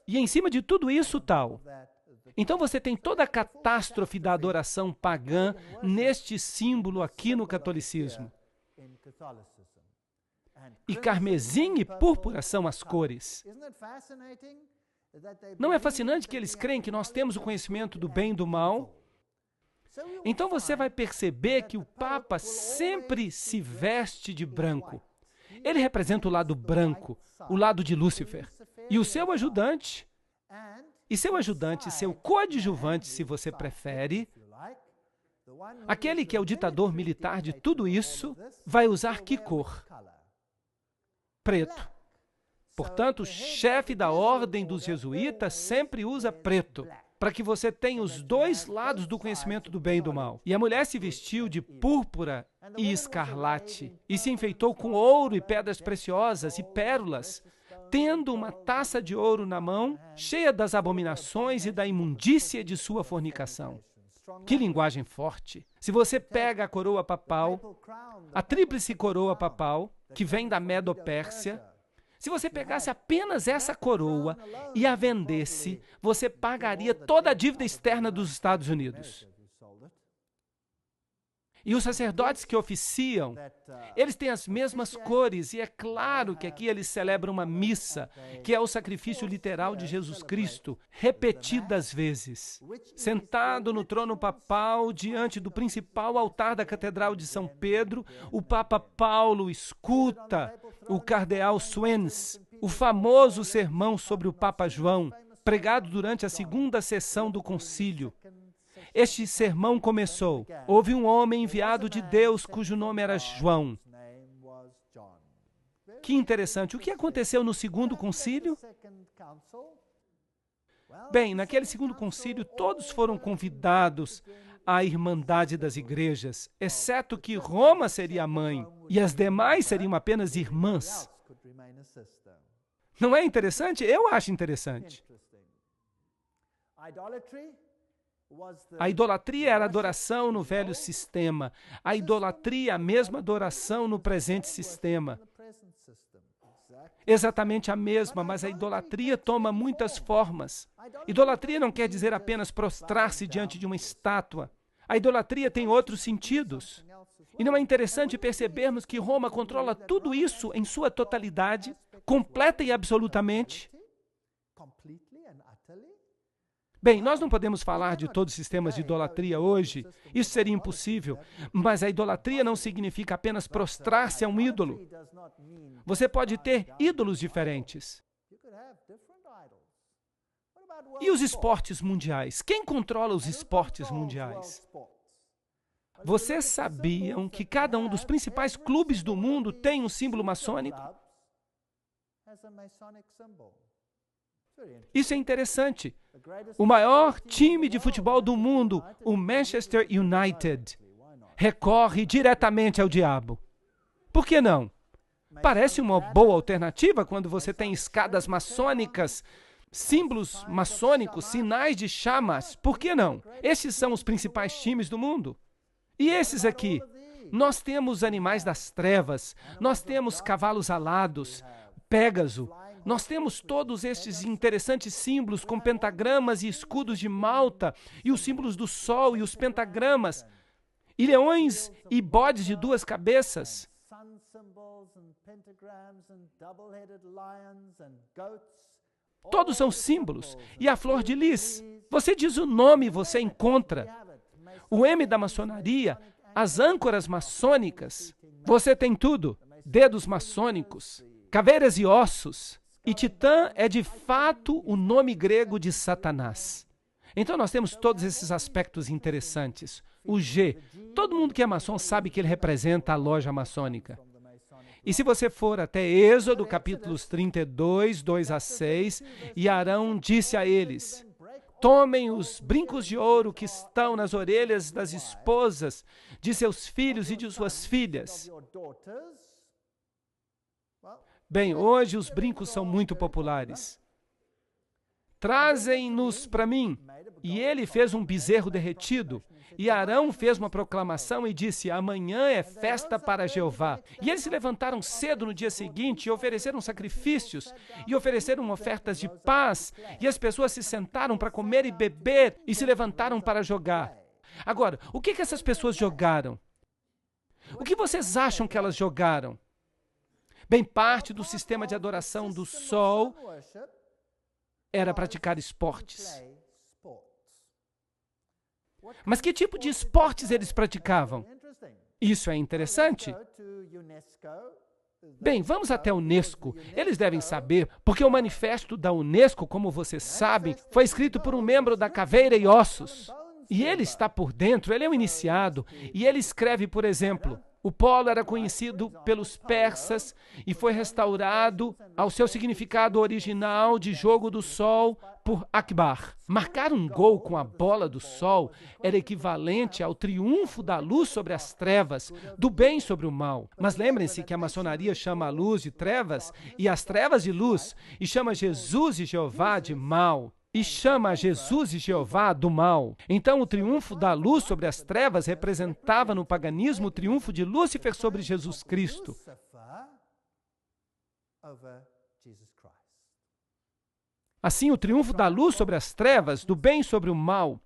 E em cima de tudo isso, tal. Então você tem toda a catástrofe da adoração pagã neste símbolo aqui no catolicismo. E carmesim e púrpura são as cores. Não é fascinante que eles creem que nós temos o conhecimento do bem e do mal? Então você vai perceber que o Papa sempre se veste de branco. Ele representa o lado branco, o lado de Lúcifer. E o seu ajudante, seu coadjuvante, se você prefere, aquele que é o ditador militar de tudo isso, vai usar que cor? Preto. Portanto, o chefe da ordem dos jesuítas sempre usa preto, para que você tenha os dois lados do conhecimento do bem e do mal. E a mulher se vestiu de púrpura e escarlate, e se enfeitou com ouro e pedras preciosas e pérolas, tendo uma taça de ouro na mão, cheia das abominações e da imundícia de sua fornicação. Que linguagem forte! Se você pega a coroa papal, a tríplice coroa papal, que vem da Medo-Pérsia, se você pegasse apenas essa coroa e a vendesse, você pagaria toda a dívida externa dos Estados Unidos. E os sacerdotes que oficiam, eles têm as mesmas cores, e é claro que aqui eles celebram uma missa, que é o sacrifício literal de Jesus Cristo, repetidas vezes. Sentado no trono papal, diante do principal altar da Catedral de São Pedro, o Papa Paulo escuta o cardeal Swens, o famoso sermão sobre o Papa João, pregado durante a segunda sessão do concílio. Este sermão começou. Houve um homem enviado de Deus cujo nome era João. Que interessante. O que aconteceu no segundo concílio? Bem, naquele segundo concílio, todos foram convidados à Irmandade das Igrejas, exceto que Roma seria a mãe e as demais seriam apenas irmãs. Não é interessante? Eu acho interessante. A idolatria era adoração no velho sistema. A idolatria é a mesma adoração no presente sistema. Exatamente a mesma, mas a idolatria toma muitas formas. Idolatria não quer dizer apenas prostrar-se diante de uma estátua. A idolatria tem outros sentidos. E não é interessante percebermos que Roma controla tudo isso em sua totalidade, completa e absolutamente? Bem, nós não podemos falar de todos os sistemas de idolatria hoje, isso seria impossível, mas a idolatria não significa apenas prostrar-se a um ídolo. Você pode ter ídolos diferentes. E os esportes mundiais? Quem controla os esportes mundiais? Vocês sabiam que cada um dos principais clubes do mundo tem um símbolo maçônico? Isso é interessante. O maior time de futebol do mundo, o Manchester United, recorre diretamente ao diabo. Por que não? Parece uma boa alternativa quando você tem escadas maçônicas, símbolos maçônicos, sinais de chamas. Por que não? Esses são os principais times do mundo. E esses aqui? Nós temos animais das trevas, nós temos cavalos alados, Pégaso. Nós temos todos estes interessantes símbolos com pentagramas e escudos de Malta, e os símbolos do sol e os pentagramas, e leões e bodes de 2 cabeças. Todos são símbolos. E a flor de lis. Você diz o nome e você encontra. O M da maçonaria, as âncoras maçônicas. Você tem tudo. Dedos maçônicos, caveiras e ossos. E Titã é de fato o nome grego de Satanás. Então nós temos todos esses aspectos interessantes. O G, todo mundo que é maçom sabe que ele representa a loja maçônica. E se você for até Êxodo, capítulos 32, 2 a 6, e Arão disse a eles: tomem os brincos de ouro que estão nas orelhas das esposas de seus filhos e de suas filhas. Bem, hoje os brincos são muito populares. Trazem-nos para mim. E ele fez um bezerro derretido. E Arão fez uma proclamação e disse: amanhã é festa para Jeová. E eles se levantaram cedo no dia seguinte e ofereceram sacrifícios e ofereceram ofertas de paz. E as pessoas se sentaram para comer e beber e se levantaram para jogar. Agora, o que essas pessoas jogaram? O que vocês acham que elas jogaram? Bem, parte do sistema de adoração do sol era praticar esportes. Mas que tipo de esportes eles praticavam? Isso é interessante. Bem, vamos até a Unesco. Eles devem saber, porque o manifesto da Unesco, como vocês sabem, foi escrito por um membro da Caveira e Ossos. E ele está por dentro, ele é um iniciado. E ele escreve, por exemplo, o polo era conhecido pelos persas e foi restaurado ao seu significado original de jogo do sol por Akbar. Marcar um gol com a bola do sol era equivalente ao triunfo da luz sobre as trevas, do bem sobre o mal. Mas lembrem-se que a maçonaria chama a luz de trevas e as trevas de luz, e chama Jesus e Jeová de mal. E chama Jesus e Jeová do mal. Então, o triunfo da luz sobre as trevas representava no paganismo o triunfo de Lúcifer sobre Jesus Cristo. Assim, o triunfo da luz sobre as trevas, do bem sobre o mal.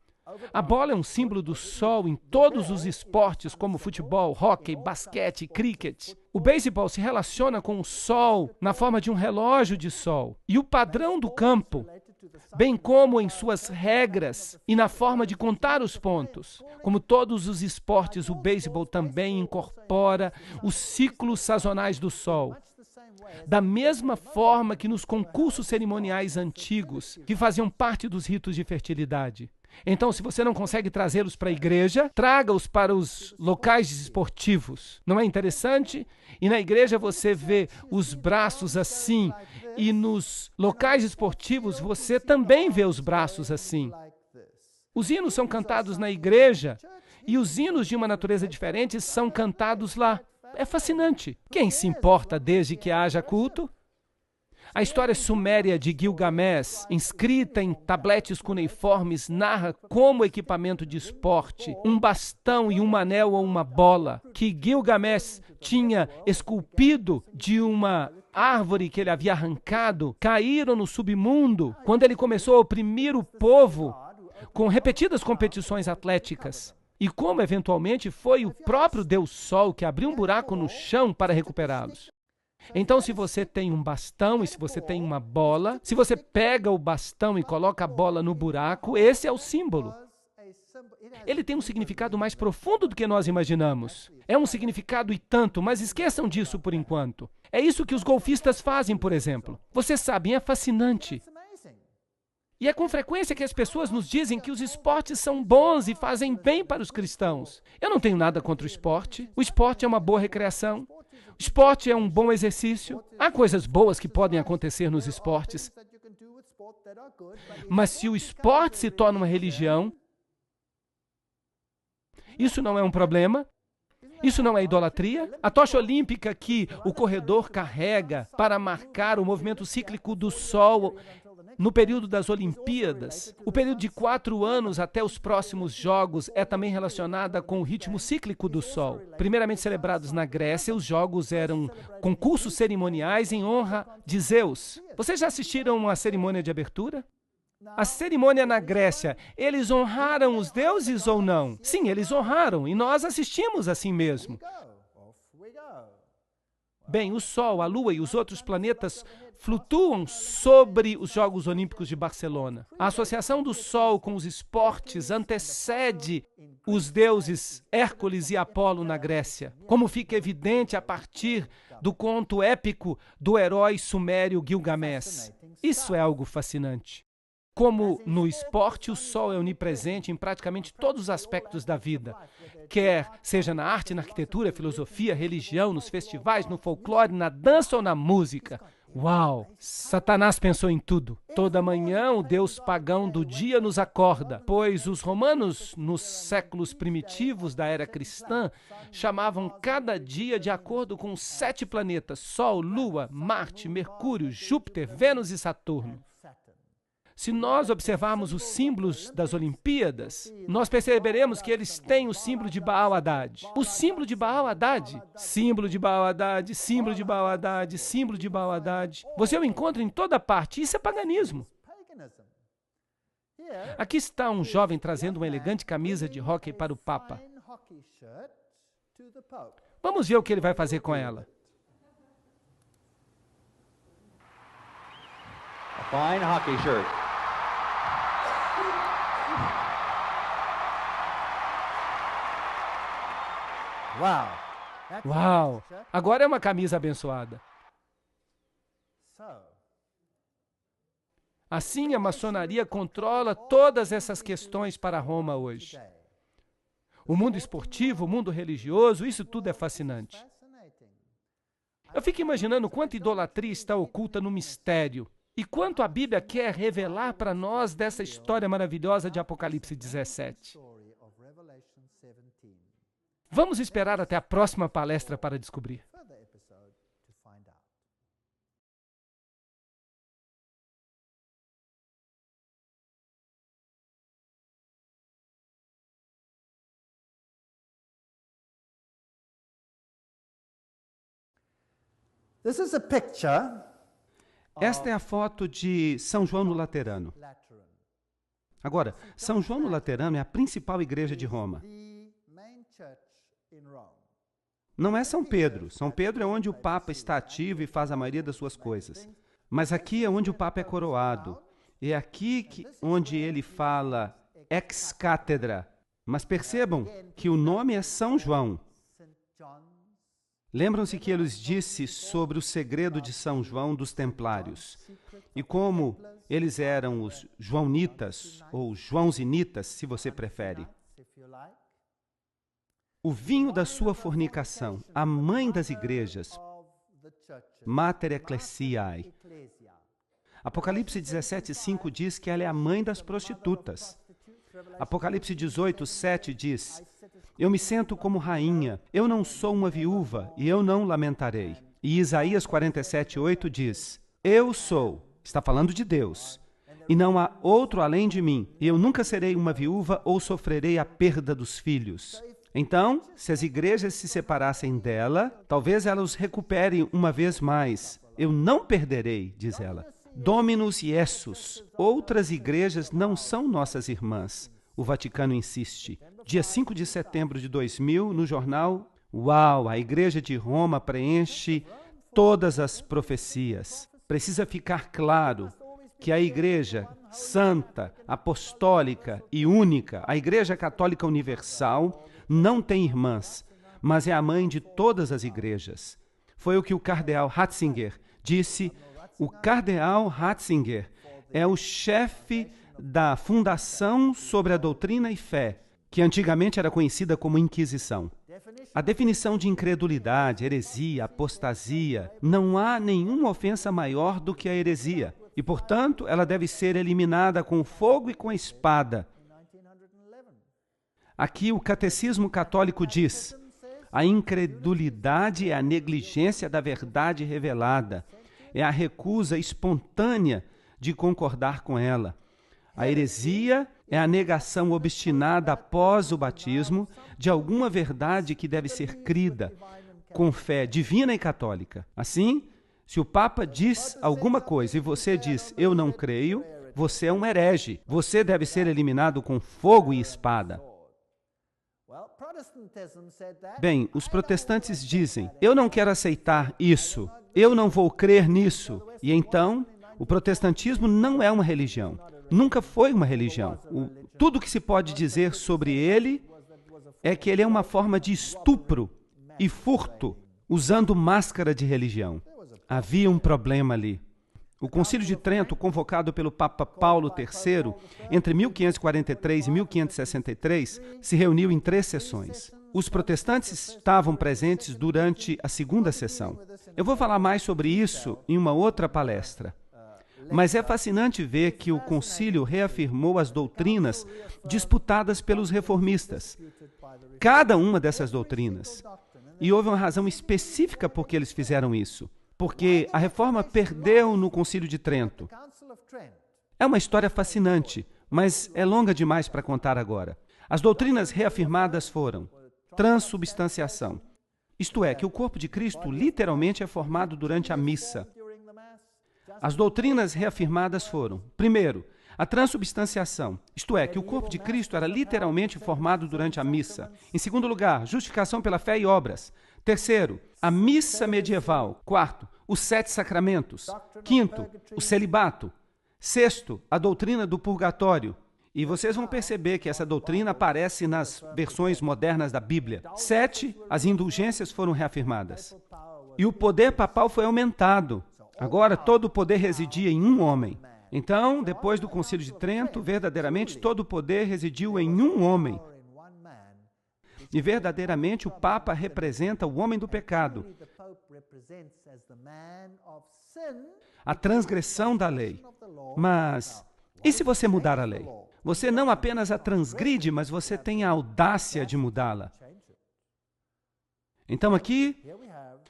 A bola é um símbolo do sol em todos os esportes, como futebol, hóquei, basquete e cricket. O beisebol se relaciona com o sol na forma de um relógio de sol. E o padrão do campo, bem como em suas regras e na forma de contar os pontos. Como todos os esportes, o beisebol também incorpora os ciclos sazonais do sol. Da mesma forma que nos concursos cerimoniais antigos, que faziam parte dos ritos de fertilidade. Então, se você não consegue trazê-los para a igreja, traga-os para os locais esportivos. Não é interessante? E na igreja você vê os braços assim, e nos locais esportivos você também vê os braços assim. Os hinos são cantados na igreja, e os hinos de uma natureza diferente são cantados lá. É fascinante. Quem se importa desde que haja culto? A história suméria de Gilgamesh, inscrita em tabletes cuneiformes, narra como equipamento de esporte, um bastão e um anel ou uma bola, que Gilgamesh tinha esculpido de uma árvore que ele havia arrancado, caíram no submundo quando ele começou a oprimir o povo com repetidas competições atléticas. E como, eventualmente, foi o próprio Deus Sol que abriu um buraco no chão para recuperá-los. Então, se você tem um bastão e se você tem uma bola, se você pega o bastão e coloca a bola no buraco, esse é o símbolo. Ele tem um significado mais profundo do que nós imaginamos. É um significado e tanto, mas esqueçam disso por enquanto. É isso que os golfistas fazem, por exemplo. Vocês sabem, é fascinante. E é com frequência que as pessoas nos dizem que os esportes são bons e fazem bem para os cristãos. Eu não tenho nada contra o esporte. O esporte é uma boa recreação. O esporte é um bom exercício. Há coisas boas que podem acontecer nos esportes. Mas se o esporte se torna uma religião, isso não é um problema? Isso não é idolatria? A tocha olímpica que o corredor carrega para marcar o movimento cíclico do Sol no período das Olimpíadas. O período de 4 anos até os próximos Jogos é também relacionada com o ritmo cíclico do Sol. Primeiramente celebrados na Grécia, os Jogos eram concursos cerimoniais em honra de Zeus. Vocês já assistiram à cerimônia de abertura? A cerimônia na Grécia, eles honraram os deuses ou não? Sim, eles honraram, e nós assistimos assim mesmo. Bem, o Sol, a Lua e os outros planetas flutuam sobre os Jogos Olímpicos de Barcelona. A associação do Sol com os esportes antecede os deuses Hércules e Apolo na Grécia, como fica evidente a partir do conto épico do herói sumério Gilgamesh. Isso é algo fascinante. Como no esporte, o Sol é onipresente em praticamente todos os aspectos da vida, quer seja na arte, na arquitetura, filosofia, religião, nos festivais, no folclore, na dança ou na música. Uau! Satanás pensou em tudo. Toda manhã o deus pagão do dia nos acorda, pois os romanos, nos séculos primitivos da era cristã, chamavam cada dia de acordo com os 7 planetas: Sol, Lua, Marte, Mercúrio, Júpiter, Vênus e Saturno. Se nós observarmos os símbolos das Olimpíadas, nós perceberemos que eles têm o símbolo de Baal-Hadad. O símbolo de Baal-Hadad, símbolo de Baal-Hadad, símbolo de Baal-Hadad, símbolo de Baal-Hadad. Você o encontra em toda parte. Isso é paganismo. Aqui está um jovem trazendo uma elegante camisa de hóquei para o Papa. Vamos ver o que ele vai fazer com ela. A fine hockey shirt. Uau! Agora é uma camisa abençoada. Assim, a maçonaria controla todas essas questões para Roma hoje. O mundo esportivo, o mundo religioso, isso tudo é fascinante. Eu fico imaginando quanta idolatria está oculta no mistério e quanto a Bíblia quer revelar para nós dessa história maravilhosa de Apocalipse 17. Vamos esperar até a próxima palestra para descobrir. Esta é a foto de São João no Laterano. Agora, São João no Laterano é a principal igreja de Roma. Não é São Pedro. São Pedro é onde o Papa está ativo e faz a maioria das suas coisas. Mas aqui é onde o Papa é coroado. É aqui onde ele fala ex cátedra. Mas percebam que o nome é São João. Lembram-se que ele disse sobre o segredo de São João dos Templários e como eles eram os joanitas ou joãozinitas, se você prefere. O vinho da sua fornicação, a mãe das igrejas, Mater Ecclesiae. Apocalipse 17:5 diz que ela é a mãe das prostitutas. Apocalipse 18:7 diz: eu me sento como rainha, eu não sou uma viúva e eu não lamentarei. E Isaías 47:8 diz: eu sou, está falando de Deus, e não há outro além de mim, e eu nunca serei uma viúva ou sofrerei a perda dos filhos. Então, se as igrejas se separassem dela, talvez ela os recupere uma vez mais. Eu não perderei, diz ela. Dominus Iesus. Outras igrejas não são nossas irmãs. O Vaticano insiste. Dia 5 de setembro de 2000, no jornal, uau, a Igreja de Roma preenche todas as profecias. Precisa ficar claro que a Igreja Santa, Apostólica e Única, a Igreja Católica Universal, não tem irmãs, mas é a mãe de todas as igrejas. Foi o que o cardeal Ratzinger disse. O cardeal Ratzinger é o chefe da Fundação sobre a Doutrina e Fé, que antigamente era conhecida como Inquisição. A definição de incredulidade, heresia, apostasia, não há nenhuma ofensa maior do que a heresia, e, portanto, ela deve ser eliminada com fogo e com a espada. Aqui o Catecismo Católico diz: a incredulidade é a negligência da verdade revelada, é a recusa espontânea de concordar com ela. A heresia é a negação obstinada após o batismo de alguma verdade que deve ser crida com fé divina e católica. Assim, se o Papa diz alguma coisa e você diz, eu não creio, você é um herege. Você deve ser eliminado com fogo e espada. Bem, os protestantes dizem, eu não quero aceitar isso, eu não vou crer nisso. E então, o protestantismo não é uma religião. Nunca foi uma religião. Tudo que se pode dizer sobre ele é que ele é uma forma de estupro e furto, usando máscara de religião. Havia um problema ali. O Concílio de Trento, convocado pelo Papa Paulo III, entre 1543 e 1563, se reuniu em 3 sessões. Os protestantes estavam presentes durante a segunda sessão. Eu vou falar mais sobre isso em uma outra palestra. Mas é fascinante ver que o concílio reafirmou as doutrinas disputadas pelos reformistas. Cada uma dessas doutrinas. E houve uma razão específica por que eles fizeram isso. Porque a reforma perdeu no Concílio de Trento. É uma história fascinante, mas é longa demais para contar agora. As doutrinas reafirmadas foram transubstanciação. Isto é, que o corpo de Cristo literalmente é formado durante a missa. As doutrinas reafirmadas foram, primeiro, a transubstanciação, isto é, que o corpo de Cristo era literalmente formado durante a missa. Em segundo lugar, justificação pela fé e obras. Terceiro, a missa medieval. Quarto, os 7 sacramentos. Quinto, o celibato. Sexto, a doutrina do purgatório. E vocês vão perceber que essa doutrina aparece nas versões modernas da Bíblia. 7, as indulgências foram reafirmadas. E o poder papal foi aumentado. Agora, todo o poder residia em um homem. Então, depois do Concílio de Trento, verdadeiramente todo o poder residiu em um homem. E verdadeiramente o Papa representa o homem do pecado, a transgressão da lei. Mas, e se você mudar a lei? Você não apenas a transgride, mas você tem a audácia de mudá-la. Então aqui,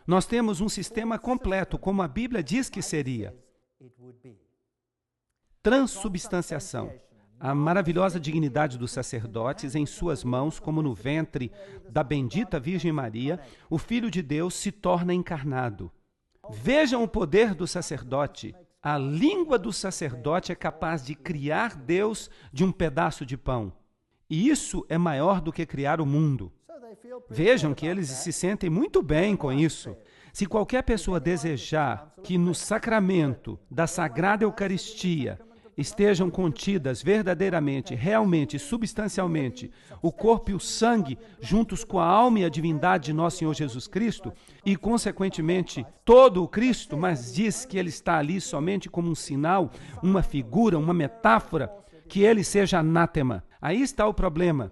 nós temos um sistema completo, como a Bíblia diz que seria. Transubstanciação. A maravilhosa dignidade dos sacerdotes em suas mãos, como no ventre da bendita Virgem Maria, o Filho de Deus se torna encarnado. Vejam o poder do sacerdote. A língua do sacerdote é capaz de criar Deus de um pedaço de pão. E isso é maior do que criar o mundo. Vejam que eles se sentem muito bem com isso. Se qualquer pessoa desejar que no sacramento da Sagrada Eucaristia estejam contidas verdadeiramente, realmente, substancialmente, o corpo e o sangue, juntos com a alma e a divindade de nosso Senhor Jesus Cristo, e, consequentemente, todo o Cristo, mas diz que ele está ali somente como um sinal, uma figura, uma metáfora, que ele seja anátema. Aí está o problema.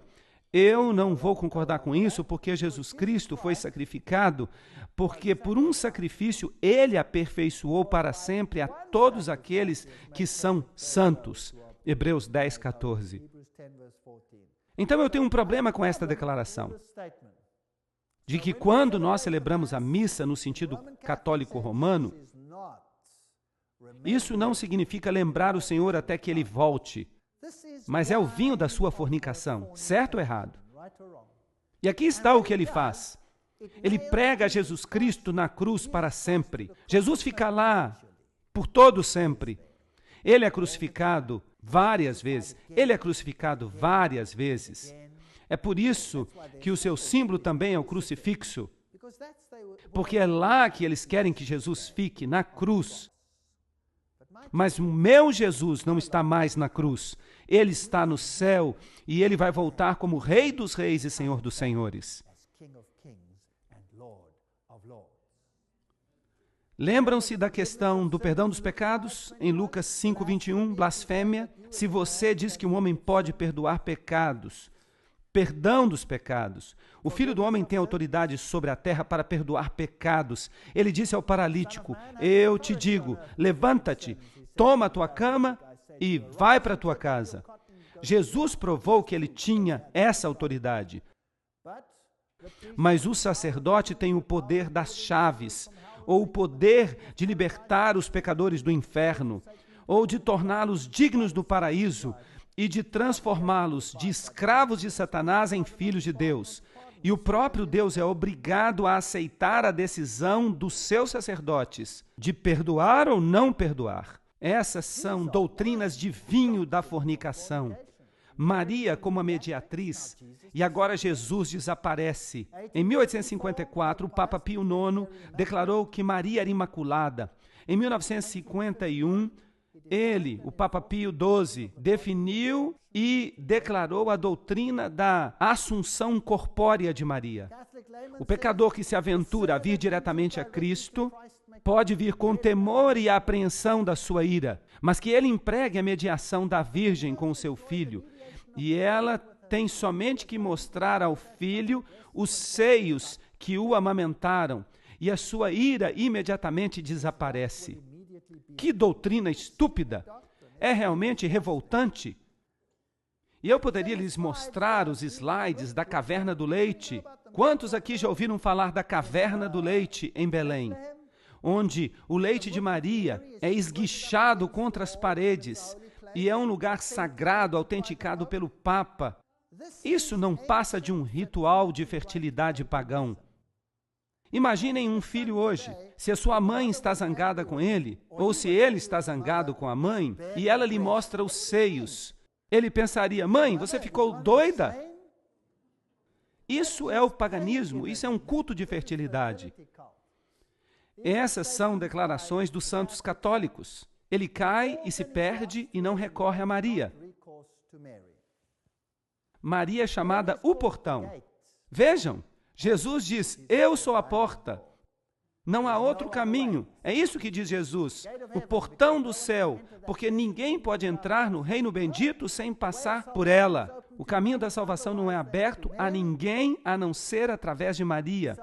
Eu não vou concordar com isso, porque Jesus Cristo foi sacrificado, porque por um sacrifício ele aperfeiçoou para sempre a todos aqueles que são santos. Hebreus 10, 14. Então eu tenho um problema com esta declaração, de que quando nós celebramos a missa no sentido católico romano, isso não significa lembrar o Senhor até que ele volte, mas é o vinho da sua fornicação, certo ou errado? E aqui está o que ele faz. Ele prega Jesus Cristo na cruz para sempre. Jesus fica lá por todo sempre. Ele é crucificado várias vezes. Ele é crucificado várias vezes. É por isso que o seu símbolo também é o crucifixo. Porque é lá que eles querem que Jesus fique, na cruz. Mas o meu Jesus não está mais na cruz. Ele está no céu e ele vai voltar como Rei dos Reis e Senhor dos Senhores. Lembram-se da questão do perdão dos pecados? Em Lucas 5:21, blasfêmia. Se você diz que um homem pode perdoar pecados, perdão dos pecados, o Filho do Homem tem autoridade sobre a terra para perdoar pecados. Ele disse ao paralítico, eu te digo, levanta-te, toma a tua cama e vai para a tua casa. Jesus provou que ele tinha essa autoridade. Mas o sacerdote tem o poder das chaves, ou o poder de libertar os pecadores do inferno, ou de torná-los dignos do paraíso e de transformá-los de escravos de Satanás em filhos de Deus. E o próprio Deus é obrigado a aceitar a decisão dos seus sacerdotes de perdoar ou não perdoar. Essas são doutrinas de vinho da fornicação. Maria como a mediatriz, e agora Jesus desaparece. Em 1854, o Papa Pio IX declarou que Maria era imaculada. Em 1951, ele, o Papa Pio XII, definiu e declarou a doutrina da assunção corpórea de Maria. O pecador que se aventura a vir diretamente a Cristo pode vir com temor e apreensão da sua ira, mas que ele empregue a mediação da Virgem com o seu filho, e ela tem somente que mostrar ao filho os seios que o amamentaram, e a sua ira imediatamente desaparece. Que doutrina estúpida! É realmente revoltante. E eu poderia lhes mostrar os slides da Caverna do Leite. Quantos aqui já ouviram falar da Caverna do Leite em Belém? Onde o leite de Maria é esguichado contra as paredes e é um lugar sagrado autenticado pelo Papa. Isso não passa de um ritual de fertilidade pagão. Imaginem um filho hoje, se a sua mãe está zangada com ele, ou se ele está zangado com a mãe, e ela lhe mostra os seios. Ele pensaria: mãe, você ficou doida? Isso é o paganismo, isso é um culto de fertilidade. Essas são declarações dos santos católicos. Ele cai e se perde e não recorre a Maria. Maria é chamada o portão. Vejam, Jesus diz: eu sou a porta. Não há outro caminho. É isso que diz Jesus. O portão do céu, porque ninguém pode entrar no reino bendito sem passar por ela. O caminho da salvação não é aberto a ninguém a não ser através de Maria.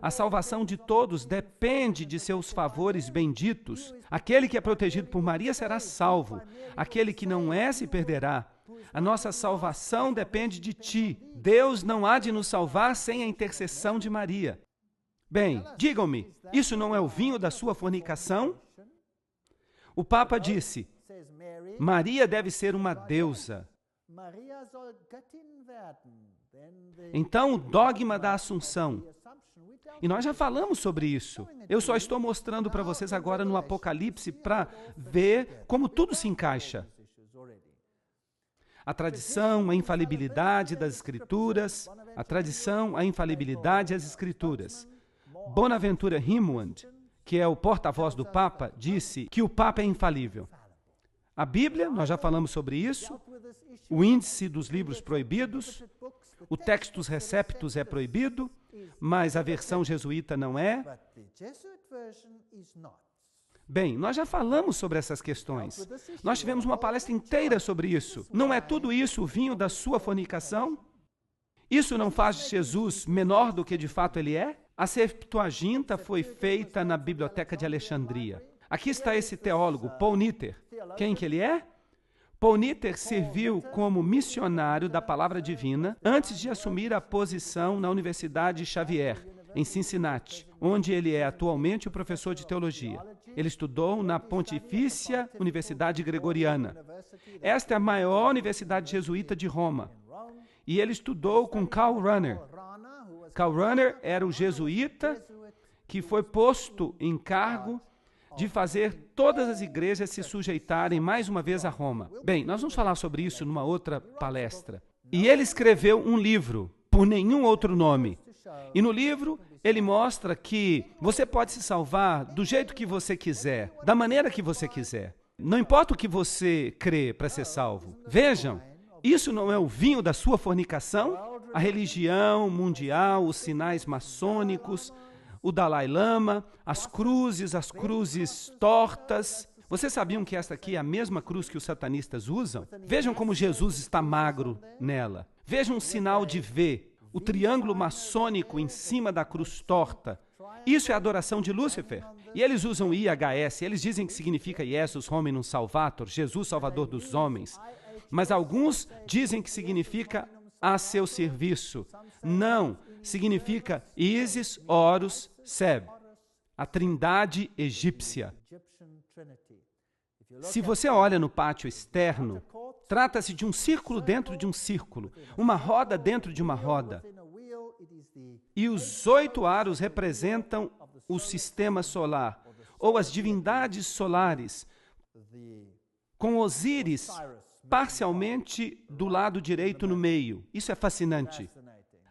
A salvação de todos depende de seus favores benditos. Aquele que é protegido por Maria será salvo. Aquele que não é se perderá. A nossa salvação depende de ti. Deus não há de nos salvar sem a intercessão de Maria. Bem, digam-me, isso não é o vinho da sua fornicação? O Papa disse: Maria deve ser uma deusa. Então, o dogma da Assunção. E nós já falamos sobre isso. Eu só estou mostrando para vocês agora no Apocalipse para ver como tudo se encaixa. A tradição, a infalibilidade das Escrituras, a tradição, a infalibilidade das Escrituras. Bonaventura Rimwand, que é o porta-voz do Papa, disse que o Papa é infalível. A Bíblia, nós já falamos sobre isso, o índice dos livros proibidos, o Textus Receptus é proibido, mas a versão jesuíta não é. Bem, nós já falamos sobre essas questões. Nós tivemos uma palestra inteira sobre isso. Não é tudo isso o vinho da sua fornicação? Isso não faz de Jesus menor do que de fato ele é? A Septuaginta foi feita na Biblioteca de Alexandria. Aqui está esse teólogo, Paul Nitter. Quem que ele é? Paul Nitter serviu como missionário da Palavra Divina antes de assumir a posição na Universidade Xavier, em Cincinnati, onde ele é atualmente o professor de teologia. Ele estudou na Pontifícia Universidade Gregoriana. Esta é a maior universidade jesuíta de Roma. E ele estudou com Karl Rahner. Karl Rahner era o jesuíta que foi posto em cargo de fazer todas as igrejas se sujeitarem mais uma vez a Roma. Bem, nós vamos falar sobre isso numa outra palestra. E ele escreveu um livro, por nenhum outro nome. E no livro, ele mostra que você pode se salvar do jeito que você quiser, da maneira que você quiser. Não importa o que você crê para ser salvo. Vejam, isso não é o vinho da sua fornicação? A religião mundial, os sinais maçônicos, o Dalai Lama, as cruzes tortas. Vocês sabiam que esta aqui é a mesma cruz que os satanistas usam? Vejam como Jesus está magro nela. Vejam um sinal de V, o triângulo maçônico em cima da cruz torta. Isso é a adoração de Lúcifer. E eles usam IHS, eles dizem que significa Jesus Hominum Salvator, Jesus Salvador dos homens. Mas alguns dizem que significa a seu serviço. Não, significa Isis, Horus, Seb, a trindade egípcia. Se você olha no pátio externo, trata-se de um círculo dentro de um círculo, uma roda dentro de uma roda. E os 8 aros representam o sistema solar, ou as divindades solares, com Osíris parcialmente do lado direito no meio. Isso é fascinante.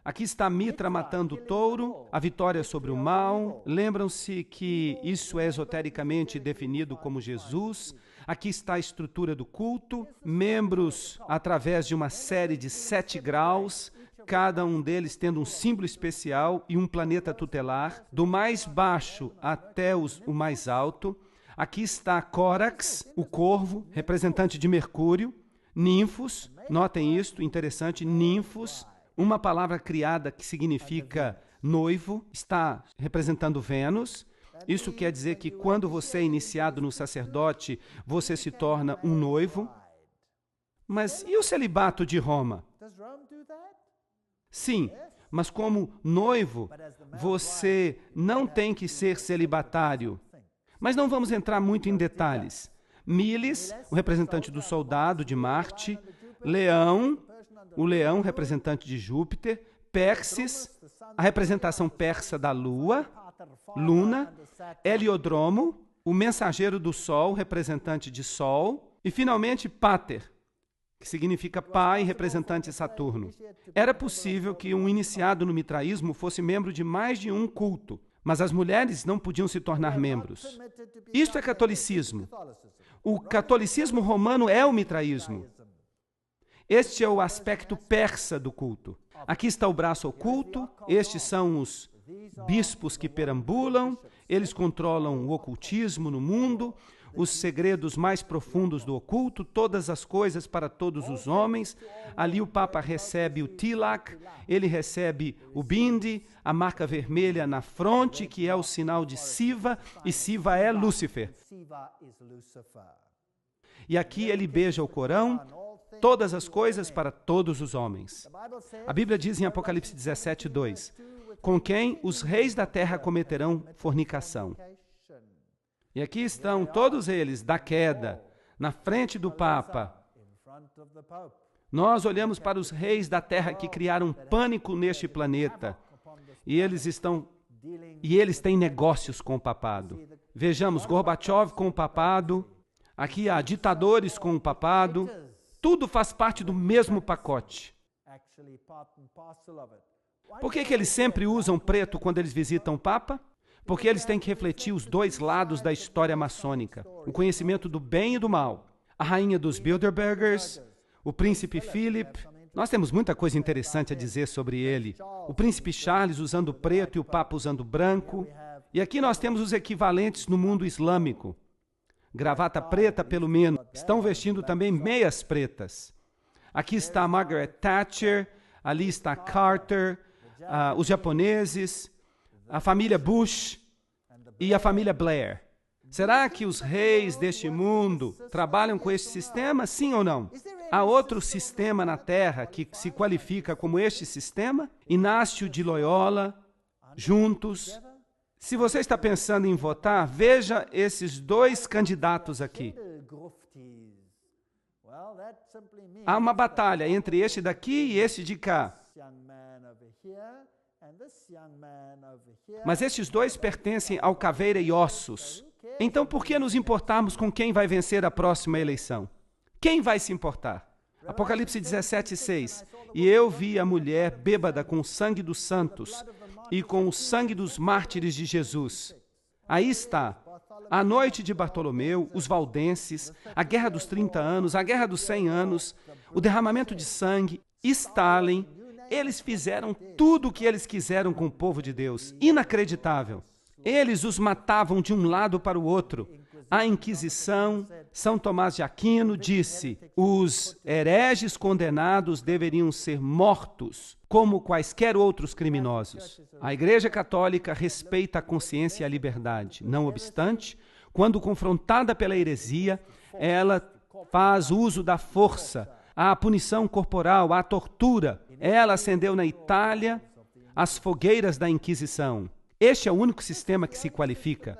Aqui está Mitra matando o touro, a vitória sobre o mal. Lembram-se que isso é esotericamente definido como Jesus. Aqui está a estrutura do culto, membros através de uma série de 7 graus, cada um deles tendo um símbolo especial e um planeta tutelar, do mais baixo até o mais alto. Aqui está Córax, o corvo, representante de Mercúrio, ninfos, notem isto, interessante, ninfos, uma palavra criada que significa noivo, está representando Vênus. Isso quer dizer que quando você é iniciado no sacerdote, você se torna um noivo. Mas e o celibato de Roma? Sim, mas como noivo, você não tem que ser celibatário. Mas não vamos entrar muito em detalhes. Miles, o representante do soldado de Marte, Leão, o leão, representante de Júpiter, Perses, a representação persa da Lua, Luna, Heliodromo, o mensageiro do Sol, representante de Sol, e finalmente Pater, que significa pai, representante de Saturno. Era possível que um iniciado no mitraísmo fosse membro de mais de um culto, mas as mulheres não podiam se tornar membros. Isto é catolicismo. O catolicismo romano é o mitraísmo. Este é o aspecto persa do culto. Aqui está o braço oculto, estes são os bispos que perambulam, eles controlam o ocultismo no mundo, os segredos mais profundos do oculto, todas as coisas para todos os homens. Ali o Papa recebe o tilak, ele recebe o bindi, a marca vermelha na fronte, que é o sinal de Siva, e Siva é Lúcifer. E aqui ele beija o Corão, todas as coisas para todos os homens. A Bíblia diz em Apocalipse 17, 2, com quem os reis da terra cometerão fornicação. E aqui estão todos eles, da queda, na frente do Papa. Nós olhamos para os reis da terra que criaram pânico neste planeta. E eles têm negócios com o papado. Vejamos, Gorbachev com o papado. Aqui há ditadores com o papado. Tudo faz parte do mesmo pacote. Por que eles sempre usam preto quando eles visitam o Papa? Porque eles têm que refletir os 2 lados da história maçônica, o conhecimento do bem e do mal. A rainha dos Bilderbergers, o príncipe Philip, nós temos muita coisa interessante a dizer sobre ele. O príncipe Charles usando preto e o Papa usando branco. E aqui nós temos os equivalentes no mundo islâmico. Gravata preta pelo menos. Estão vestindo também meias pretas. Aqui está Margaret Thatcher, ali está Carter, os japoneses, a família Bush e a família Blair. Será que os reis deste mundo trabalham com este sistema, sim ou não? Há outro sistema na Terra que se qualifica como este sistema? Inácio de Loyola, juntos. Se você está pensando em votar, veja esses 2 candidatos aqui. Há uma batalha entre este daqui e este de cá. Mas estes 2 pertencem ao caveira e ossos. Então, por que nos importarmos com quem vai vencer a próxima eleição? Quem vai se importar? Apocalipse 17, 6. E eu vi a mulher bêbada com o sangue dos santos e com o sangue dos mártires de Jesus. Aí está. A noite de Bartolomeu, os valdenses, a guerra dos 30 anos, a guerra dos 100 anos, o derramamento de sangue, Stalin. Eles fizeram tudo o que eles quiseram com o povo de Deus. Inacreditável. Eles os matavam de um lado para o outro. A Inquisição, São Tomás de Aquino disse, os hereges condenados deveriam ser mortos, como quaisquer outros criminosos. A Igreja Católica respeita a consciência e a liberdade. Não obstante, quando confrontada pela heresia, ela faz uso da força, a punição corporal, a tortura. Ela acendeu na Itália as fogueiras da Inquisição. Este é o único sistema que se qualifica.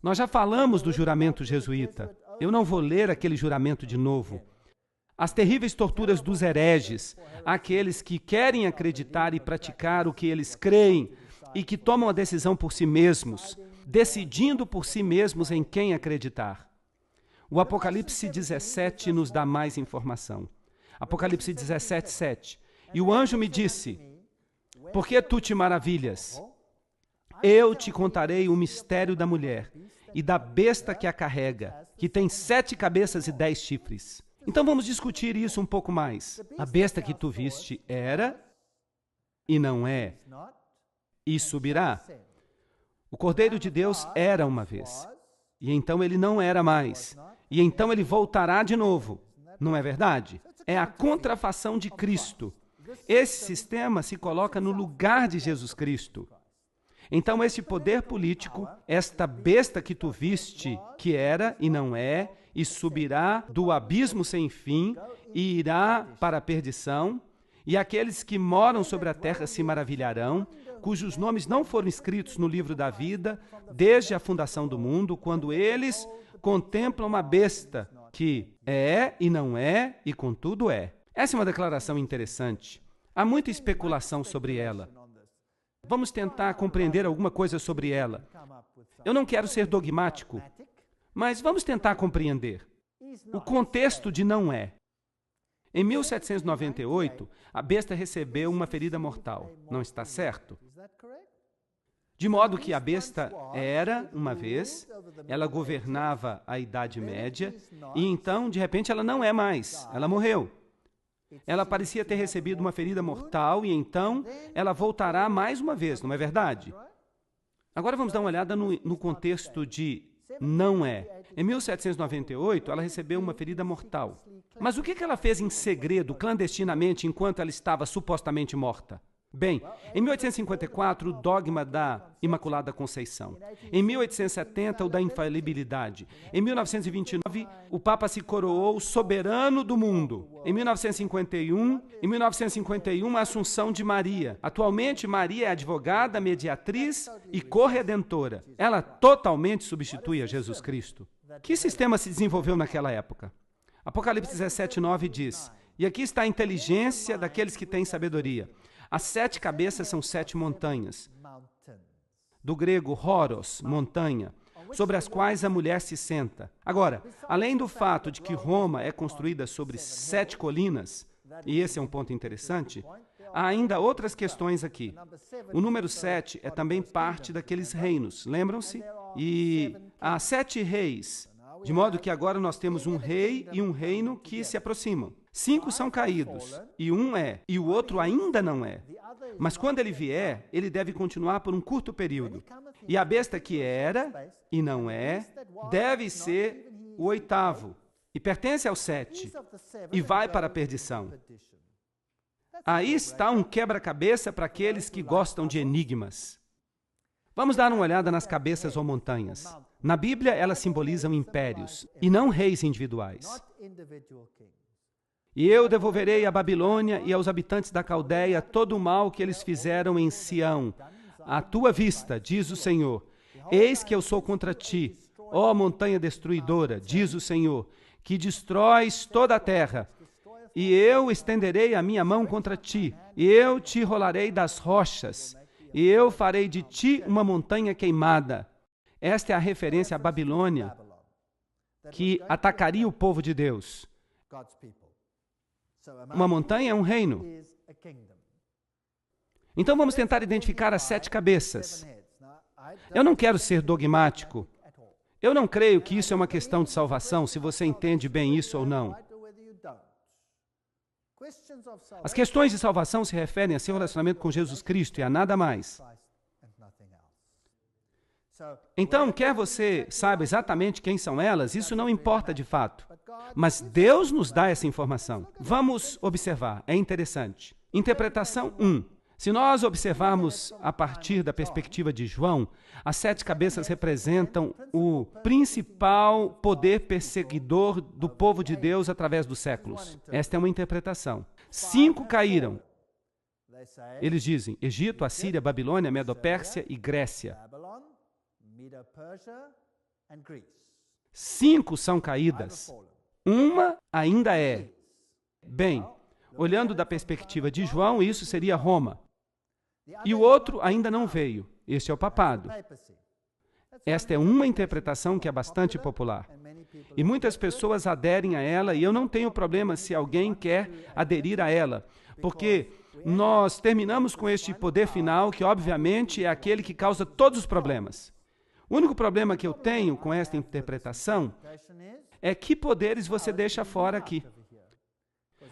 Nós já falamos do juramento jesuíta. Eu não vou ler aquele juramento de novo. As terríveis torturas dos hereges, aqueles que querem acreditar e praticar o que eles creem e que tomam a decisão por si mesmos, decidindo por si mesmos em quem acreditar. O Apocalipse 17 nos dá mais informação. Apocalipse 17, 7. E o anjo me disse: por que tu te maravilhas? Eu te contarei o mistério da mulher e da besta que a carrega, que tem 7 cabeças e 10 chifres. Então vamos discutir isso um pouco mais. A besta que tu viste era e não é, e subirá. O Cordeiro de Deus era uma vez, e então ele não era mais, e então ele voltará de novo. Não é verdade? É a contrafação de Cristo. Esse sistema se coloca no lugar de Jesus Cristo. Então, esse poder político, esta besta que tu viste, que era e não é, e subirá do abismo sem fim, e irá para a perdição, e aqueles que moram sobre a terra se maravilharão, cujos nomes não foram escritos no livro da vida, desde a fundação do mundo, quando eles contemplam a besta, que é e não é, e contudo é. Essa é uma declaração interessante. Há muita especulação sobre ela. Vamos tentar compreender alguma coisa sobre ela. Eu não quero ser dogmático, mas vamos tentar compreender. O contexto de não é. Em 1798, a besta recebeu uma ferida mortal. Não está certo? De modo que a besta era, uma vez, ela governava a Idade Média, e então, de repente, ela não é mais. Ela morreu. Ela parecia ter recebido uma ferida mortal e então ela voltará mais uma vez, não é verdade? Agora vamos dar uma olhada no contexto de não é. Em 1798, ela recebeu uma ferida mortal. Mas o que ela fez em segredo, clandestinamente, enquanto ela estava supostamente morta? Bem, em 1854, o dogma da Imaculada Conceição. Em 1870, o da infalibilidade. Em 1929, o Papa se coroou soberano do mundo. Em 1951, a Assunção de Maria. Atualmente, Maria é advogada, mediatriz e corredentora. Ela totalmente substitui a Jesus Cristo. Que sistema se desenvolveu naquela época? Apocalipse 17, 9 diz: e aqui está a inteligência daqueles que têm sabedoria. As 7 cabeças são 7 montanhas. Do grego, horos, montanha, sobre as quais a mulher se senta. Agora, além do fato de que Roma é construída sobre 7 colinas, e esse é um ponto interessante, há ainda outras questões aqui. O número 7 é também parte daqueles reinos, lembram-se? E há 7 reis, de modo que agora nós temos um rei e um reino que se aproximam. 5 são caídos, e um é, e o outro ainda não é. Mas quando ele vier, ele deve continuar por um curto período. E a besta que era e não é, deve ser o 8º, e pertence ao 7, e vai para a perdição. Aí está um quebra-cabeça para aqueles que gostam de enigmas. Vamos dar uma olhada nas cabeças ou montanhas. Na Bíblia, elas simbolizam impérios, e não reis individuais. E eu devolverei à Babilônia e aos habitantes da Caldeia todo o mal que eles fizeram em Sião. À tua vista, diz o Senhor, eis que eu sou contra ti, ó montanha destruidora, diz o Senhor, que destróis toda a terra. E eu estenderei a minha mão contra ti, e eu te rolarei das rochas, e eu farei de ti uma montanha queimada. Esta é a referência à Babilônia, que atacaria o povo de Deus. Uma montanha é um reino. Então vamos tentar identificar as 7 cabeças. Eu não quero ser dogmático. Eu não creio que isso é uma questão de salvação, se você entende bem isso ou não. As questões de salvação se referem a seu relacionamento com Jesus Cristo e a nada mais. Então, quer você saiba exatamente quem são elas, isso não importa de fato. Mas Deus nos dá essa informação. Vamos observar, é interessante. Interpretação 1. Se nós observarmos a partir da perspectiva de João, as 7 cabeças representam o principal poder perseguidor do povo de Deus através dos séculos. Esta é uma interpretação. 5 caíram. Eles dizem Egito, Assíria, Babilônia, Medo-Pérsia e Grécia. 5 são caídas. Uma ainda é. Bem, olhando da perspectiva de João, isso seria Roma. E o outro ainda não veio. Este é o papado. Esta é uma interpretação que é bastante popular. E muitas pessoas aderem a ela, e eu não tenho problema se alguém quer aderir a ela, porque nós terminamos com este poder final, que obviamente é aquele que causa todos os problemas. O único problema que eu tenho com esta interpretação é que poderes você deixa fora aqui.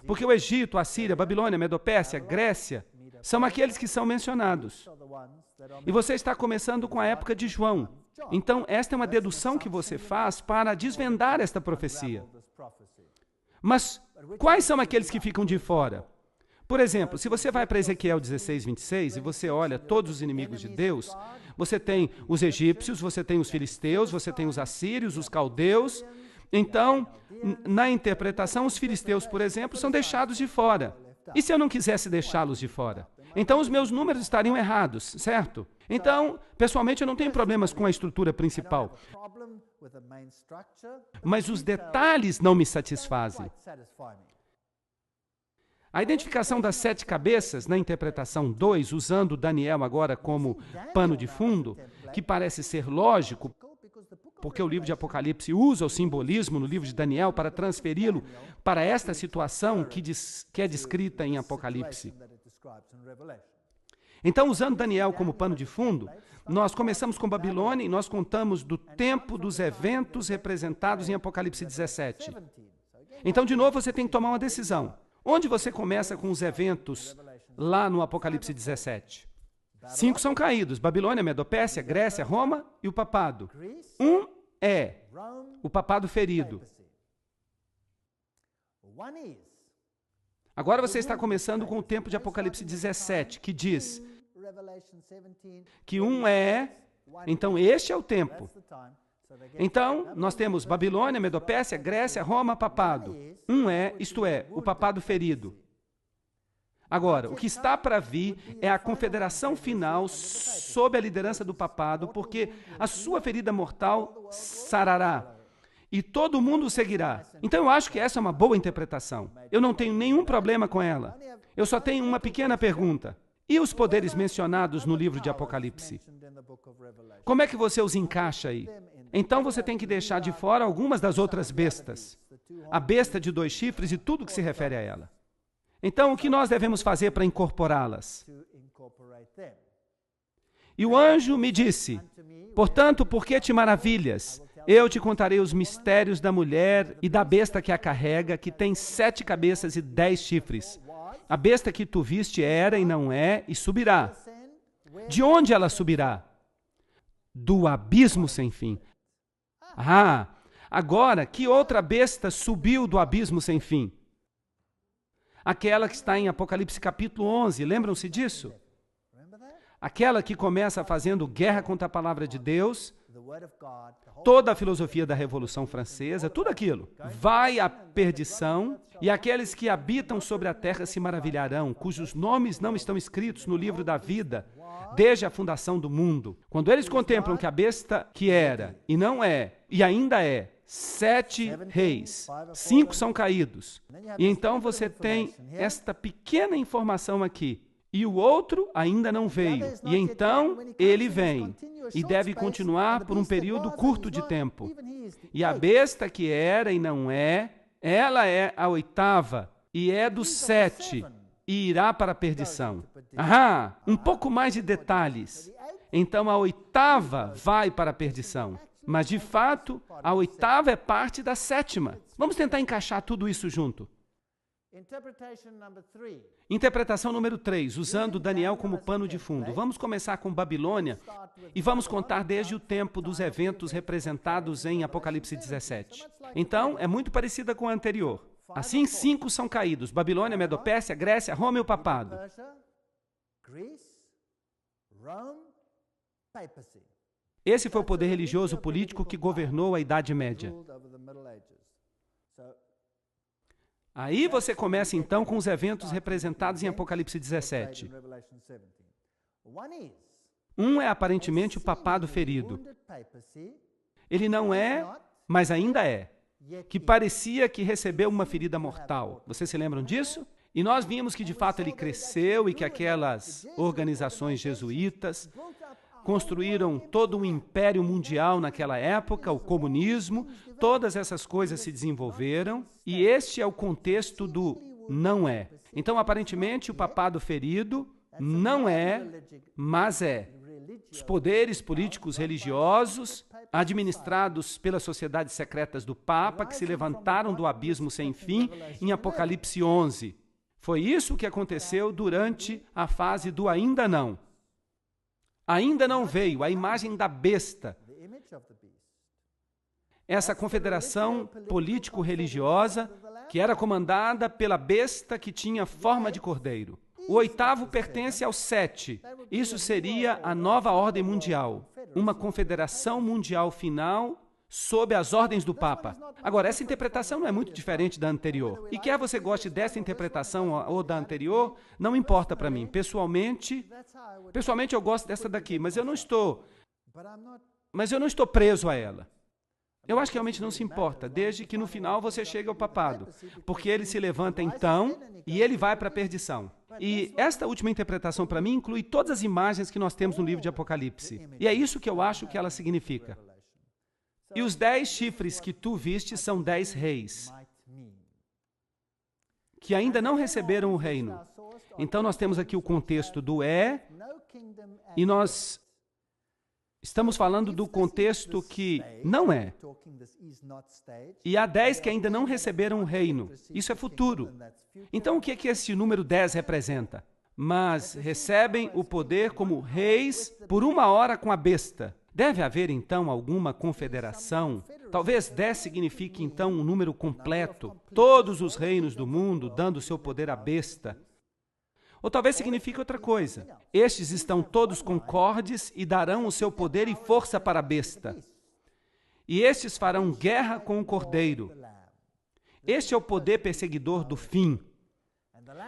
Porque o Egito, a Síria, a Babilônia, a Medopérsia, a Grécia, são aqueles que são mencionados. E você está começando com a época de João. Então, esta é uma dedução que você faz para desvendar esta profecia. Mas quais são aqueles que ficam de fora? Por exemplo, se você vai para Ezequiel 16, 26 e você olha todos os inimigos de Deus, você tem os egípcios, você tem os filisteus, você tem os assírios, os caldeus. Então, na interpretação, os filisteus, por exemplo, são deixados de fora. E se eu não quisesse deixá-los de fora? Então, os meus números estariam errados, certo? Então, pessoalmente, eu não tenho problemas com a estrutura principal. Mas os detalhes não me satisfazem. A identificação das 7 cabeças, na interpretação 2, usando Daniel agora como pano de fundo, que parece ser lógico, porque o livro de Apocalipse usa o simbolismo no livro de Daniel para transferi-lo para esta situação que é descrita em Apocalipse. Então, usando Daniel como pano de fundo, nós começamos com Babilônia e nós contamos do tempo dos eventos representados em Apocalipse 17. Então, de novo, você tem que tomar uma decisão. Onde você começa com os eventos lá no Apocalipse 17? 5 são caídos: Babilônia, Medopérsia, Grécia, Roma e o papado. Um é o papado ferido. Agora você está começando com o tempo de Apocalipse 17, que diz que um é... Então, este é o tempo. Então, nós temos Babilônia, Medopérsia, Grécia, Roma, papado. Um é, isto é, o papado ferido. Agora, o que está para vir é a confederação final sob a liderança do papado, porque a sua ferida mortal sarará e todo mundo o seguirá. Então, eu acho que essa é uma boa interpretação. Eu não tenho nenhum problema com ela. Eu só tenho uma pequena pergunta. E os poderes mencionados no livro de Apocalipse? Como é que você os encaixa aí? Então você tem que deixar de fora algumas das outras bestas. A besta de 2 chifres e tudo que se refere a ela. Então, o que nós devemos fazer para incorporá-las? E o anjo me disse: portanto, por que te maravilhas? Eu te contarei os mistérios da mulher e da besta que a carrega, que tem 7 cabeças e 10 chifres. A besta que tu viste era e não é, e subirá. De onde ela subirá? Do abismo sem fim. Ah, agora, que outra besta subiu do abismo sem fim? Aquela que está em Apocalipse capítulo 11, lembram-se disso? Aquela que começa fazendo guerra contra a palavra de Deus, toda a filosofia da Revolução Francesa, tudo aquilo, vai à perdição, e aqueles que habitam sobre a terra se maravilharão, cujos nomes não estão escritos no livro da vida, desde a fundação do mundo. Quando eles contemplam que a besta que era, e não é, e ainda é, 7 reis, 5 são caídos. E então você tem esta pequena informação aqui. E o outro ainda não veio. E então ele vem. E deve continuar por um período curto de tempo. E a besta que era e não é, ela é a 8ª e é dos 7 e irá para a perdição. Ah, um pouco mais de detalhes. Então a 8ª vai para a perdição. Mas, de fato, a 8ª é parte da 7ª. Vamos tentar encaixar tudo isso junto. Interpretação número 3, usando Daniel como pano de fundo. Vamos começar com Babilônia e vamos contar desde o tempo dos eventos representados em Apocalipse 17. Então, é muito parecida com a anterior. Assim, 5 são caídos: Babilônia, Medopérsia, Grécia, Roma e o papado. Esse foi o poder religioso político que governou a Idade Média. Aí você começa então com os eventos representados em Apocalipse 17. Um é aparentemente o papado ferido. Ele não é mas ainda é, que parecia que recebeu uma ferida mortal. Vocês se lembram disso? E nós vimos que de fato ele cresceu e que aquelas organizações jesuítas construíram todo um império mundial naquela época, o comunismo, todas essas coisas se desenvolveram, e este é o contexto do não é. Então, aparentemente, o papado ferido não é, mas é. Os poderes políticos religiosos, administrados pelas sociedades secretas do Papa, que se levantaram do abismo sem fim em Apocalipse 11. Foi isso que aconteceu durante a fase do ainda não. Ainda não veio a imagem da besta. Essa confederação político-religiosa que era comandada pela besta que tinha forma de cordeiro. O 8º pertence aos 7. Isso seria a nova ordem mundial. Uma confederação mundial final sob as ordens do Papa. Agora, essa interpretação não é muito diferente da anterior. E quer você goste dessa interpretação ou da anterior, não importa para mim. Pessoalmente eu gosto dessa daqui, mas eu não estou preso a ela. Eu acho que realmente não se importa, desde que no final você chegue ao papado, porque ele se levanta então e ele vai para a perdição. E esta última interpretação para mim inclui todas as imagens que nós temos no livro de Apocalipse. E é isso que eu acho que ela significa. E os 10 chifres que tu viste são 10 reis, que ainda não receberam o reino. Então nós temos aqui o contexto do e nós estamos falando do contexto que não é. E há 10 que ainda não receberam o reino. Isso é futuro. Então o que é que esse número 10 representa? Mas recebem o poder como reis por 1 hora com a besta. Deve haver, então, alguma confederação? Talvez 10 signifique, então, um número completo. Todos os reinos do mundo dando seu poder à besta. Ou talvez signifique outra coisa. Estes estão todos concordes e darão o seu poder e força para a besta. E estes farão guerra com o Cordeiro. Este é o poder perseguidor do fim.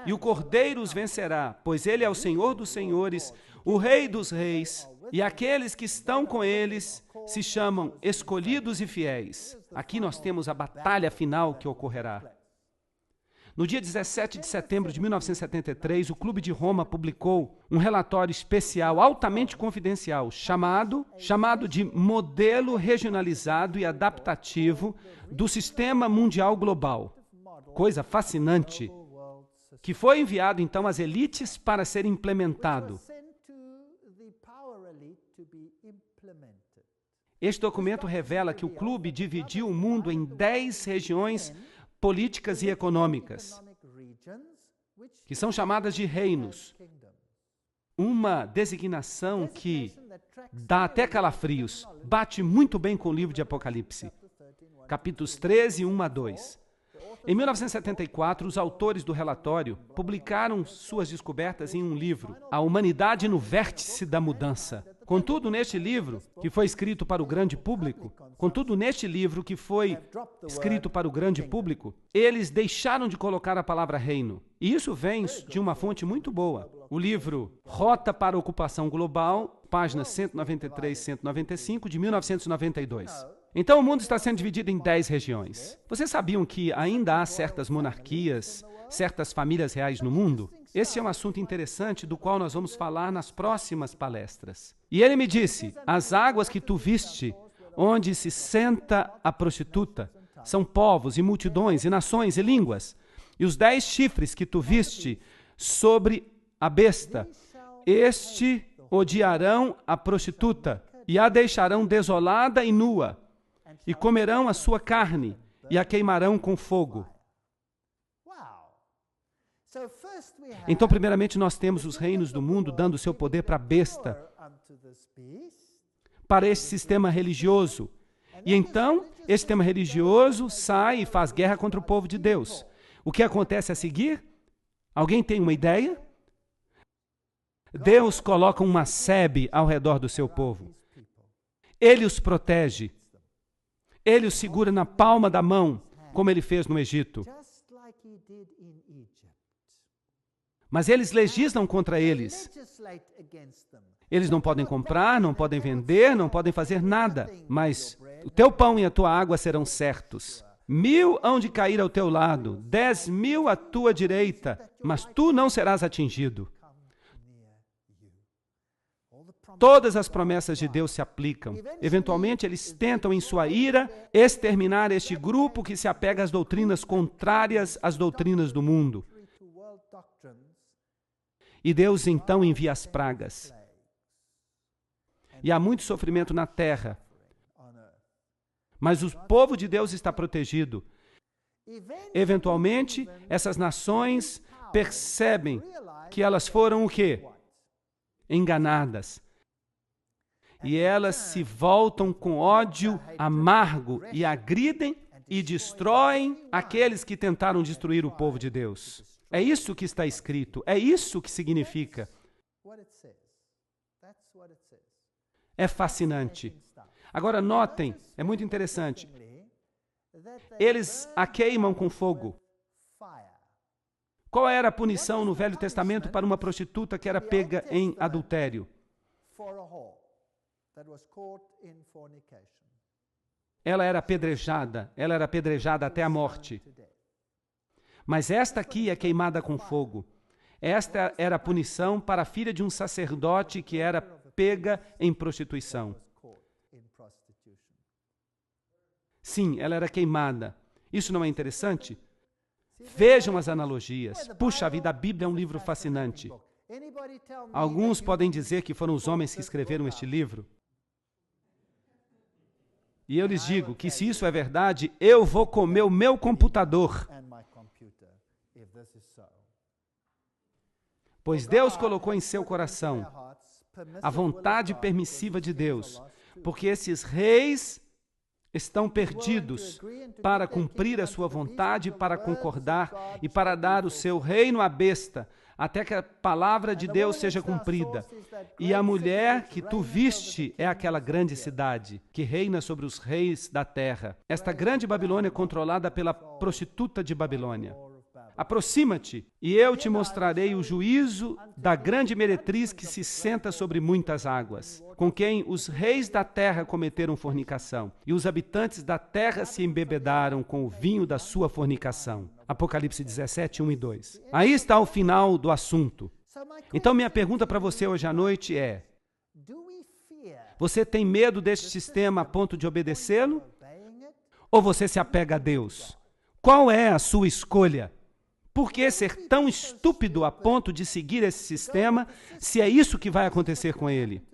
E o Cordeiro os vencerá, pois ele é o Senhor dos senhores, o Rei dos reis, e aqueles que estão com eles se chamam escolhidos e fiéis. Aqui nós temos a batalha final que ocorrerá. No dia 17 de setembro de 1973, o Clube de Roma publicou um relatório especial altamente confidencial chamado de Modelo Regionalizado e Adaptativo do Sistema Mundial Global. Coisa fascinante, que foi enviado então às elites para ser implementado. Este documento revela que o clube dividiu o mundo em 10 regiões políticas e econômicas, que são chamadas de reinos. Uma designação que dá até calafrios, bate muito bem com o livro de Apocalipse, capítulos 13, 1 a 2. Em 1974, os autores do relatório publicaram suas descobertas em um livro, A Humanidade no Vértice da Mudança. Contudo, neste livro, que foi escrito para o grande público, eles deixaram de colocar a palavra reino. E isso vem de uma fonte muito boa. O livro Rota para a Ocupação Global, páginas 193 e 195, de 1992. Então, o mundo está sendo dividido em 10 regiões. Vocês sabiam que ainda há certas monarquias, certas famílias reais no mundo? Esse é um assunto interessante do qual nós vamos falar nas próximas palestras. E ele me disse, as águas que tu viste, onde se senta a prostituta, são povos e multidões e nações e línguas. E os 10 chifres que tu viste sobre a besta, este odiarão a prostituta e a deixarão desolada e nua, e comerão a sua carne e a queimarão com fogo. Então, primeiramente, nós temos os reinos do mundo dando seu poder para a besta, para esse sistema religioso. E então, esse sistema religioso sai e faz guerra contra o povo de Deus. O que acontece a seguir? Alguém tem uma ideia? Deus coloca uma sebe ao redor do seu povo. Ele os protege. Ele os segura na palma da mão, como ele fez no Egito. Mas eles legislam contra eles. Eles não podem comprar, não podem vender, não podem fazer nada. Mas O teu pão e a tua água serão certos. 1000 hão de cair ao teu lado, 10.000 à tua direita, mas tu não serás atingido. Todas as promessas de Deus se aplicam. Eventualmente, eles tentam, em sua ira, exterminar este grupo que se apega às doutrinas contrárias às doutrinas do mundo. E Deus, então, envia as pragas. E há muito sofrimento na terra. Mas o povo de Deus está protegido. Eventualmente, essas nações percebem que elas foram o quê? Enganadas. E elas se voltam com ódio amargo e agridem e destroem aqueles que tentaram destruir o povo de Deus. É isso que está escrito, é isso que significa. É fascinante. Agora notem, é muito interessante. Eles a queimam com fogo. Qual era a punição no Velho Testamento para uma prostituta que era pega em adultério? Ela era apedrejada até a morte. Mas esta aqui é queimada com fogo. Esta era a punição para a filha de um sacerdote que era pega em prostituição. Sim, ela era queimada. Isso não é interessante? Vejam as analogias. Puxa vida, a Bíblia é um livro fascinante. Alguns podem dizer que foram os homens que escreveram este livro. E eu lhes digo que se isso é verdade, eu vou comer o meu computador. Pois Deus colocou em seu coração a vontade permissiva de Deus, porque esses reis estão perdidos para cumprir a sua vontade, para concordar e para dar o seu reino à besta, até que a palavra de Deus seja cumprida. E a mulher que tu viste é aquela grande cidade que reina sobre os reis da terra. Esta grande Babilônia é controlada pela prostituta de Babilônia. Aproxima-te, e eu te mostrarei o juízo da grande meretriz que se senta sobre muitas águas, com quem os reis da terra cometeram fornicação, e os habitantes da terra se embebedaram com o vinho da sua fornicação. Apocalipse 17, 1 e 2. Aí está o final do assunto. Então, minha pergunta para você hoje à noite é: você tem medo deste sistema a ponto de obedecê-lo? Ou você se apega a Deus? Qual é a sua escolha? Por que ser tão estúpido a ponto de seguir esse sistema, se é isso que vai acontecer com ele?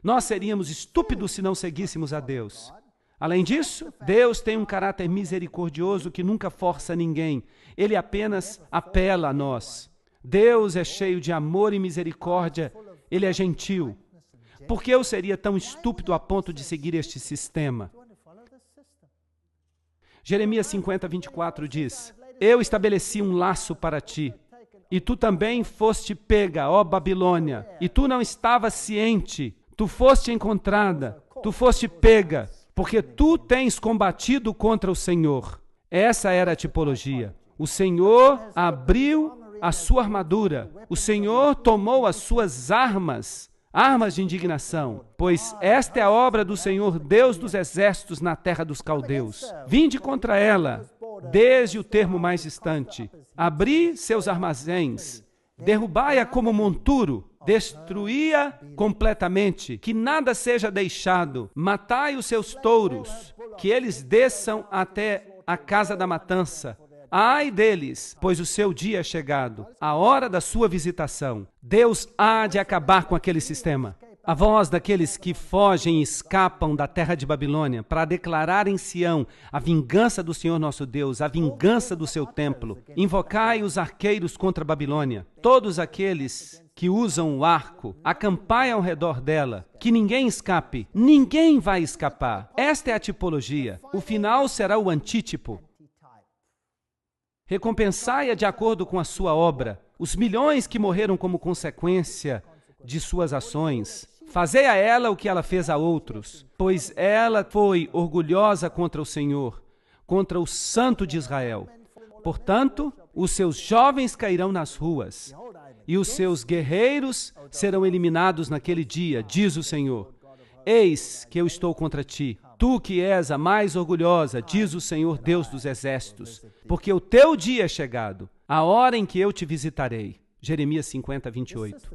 Nós seríamos estúpidos se não seguíssemos a Deus. Além disso, Deus tem um caráter misericordioso que nunca força ninguém. Ele apenas apela a nós. Deus é cheio de amor e misericórdia. Ele é gentil. Por que eu seria tão estúpido a ponto de seguir este sistema? Jeremias 50, 24 diz: eu estabeleci um laço para ti, e tu também foste pega, ó Babilônia, e tu não estavas ciente, tu foste encontrada, tu foste pega, porque tu tens combatido contra o Senhor. Essa era a tipologia. O Senhor abriu a sua armadura, o Senhor tomou as suas armas de indignação, pois esta é a obra do Senhor, Deus dos exércitos, na terra dos caldeus. Vinde contra ela, desde o termo mais distante. Abri seus armazéns, derrubai-a como monturo, destruí-a completamente, que nada seja deixado. Matai os seus touros, que eles desçam até a casa da matança. Ai deles, pois o seu dia é chegado, a hora da sua visitação. Deus há de acabar com aquele sistema. A voz daqueles que fogem e escapam da terra de Babilônia para declarar em Sião a vingança do Senhor nosso Deus, a vingança do seu templo. Invocai os arqueiros contra a Babilônia, todos aqueles que usam o arco, acampai ao redor dela, que ninguém escape, ninguém vai escapar. Esta é a tipologia. O final será o antítipo. Recompensai-a de acordo com a sua obra, os milhões que morreram como consequência de suas ações. Fazei a ela o que ela fez a outros, pois ela foi orgulhosa contra o Senhor, contra o Santo de Israel. Portanto, os seus jovens cairão nas ruas, e os seus guerreiros serão eliminados naquele dia, diz o Senhor. Eis que eu estou contra ti, Tu que és a mais orgulhosa, diz o Senhor Deus dos exércitos, porque o teu dia é chegado, a hora em que eu te visitarei. Jeremias 50, 28.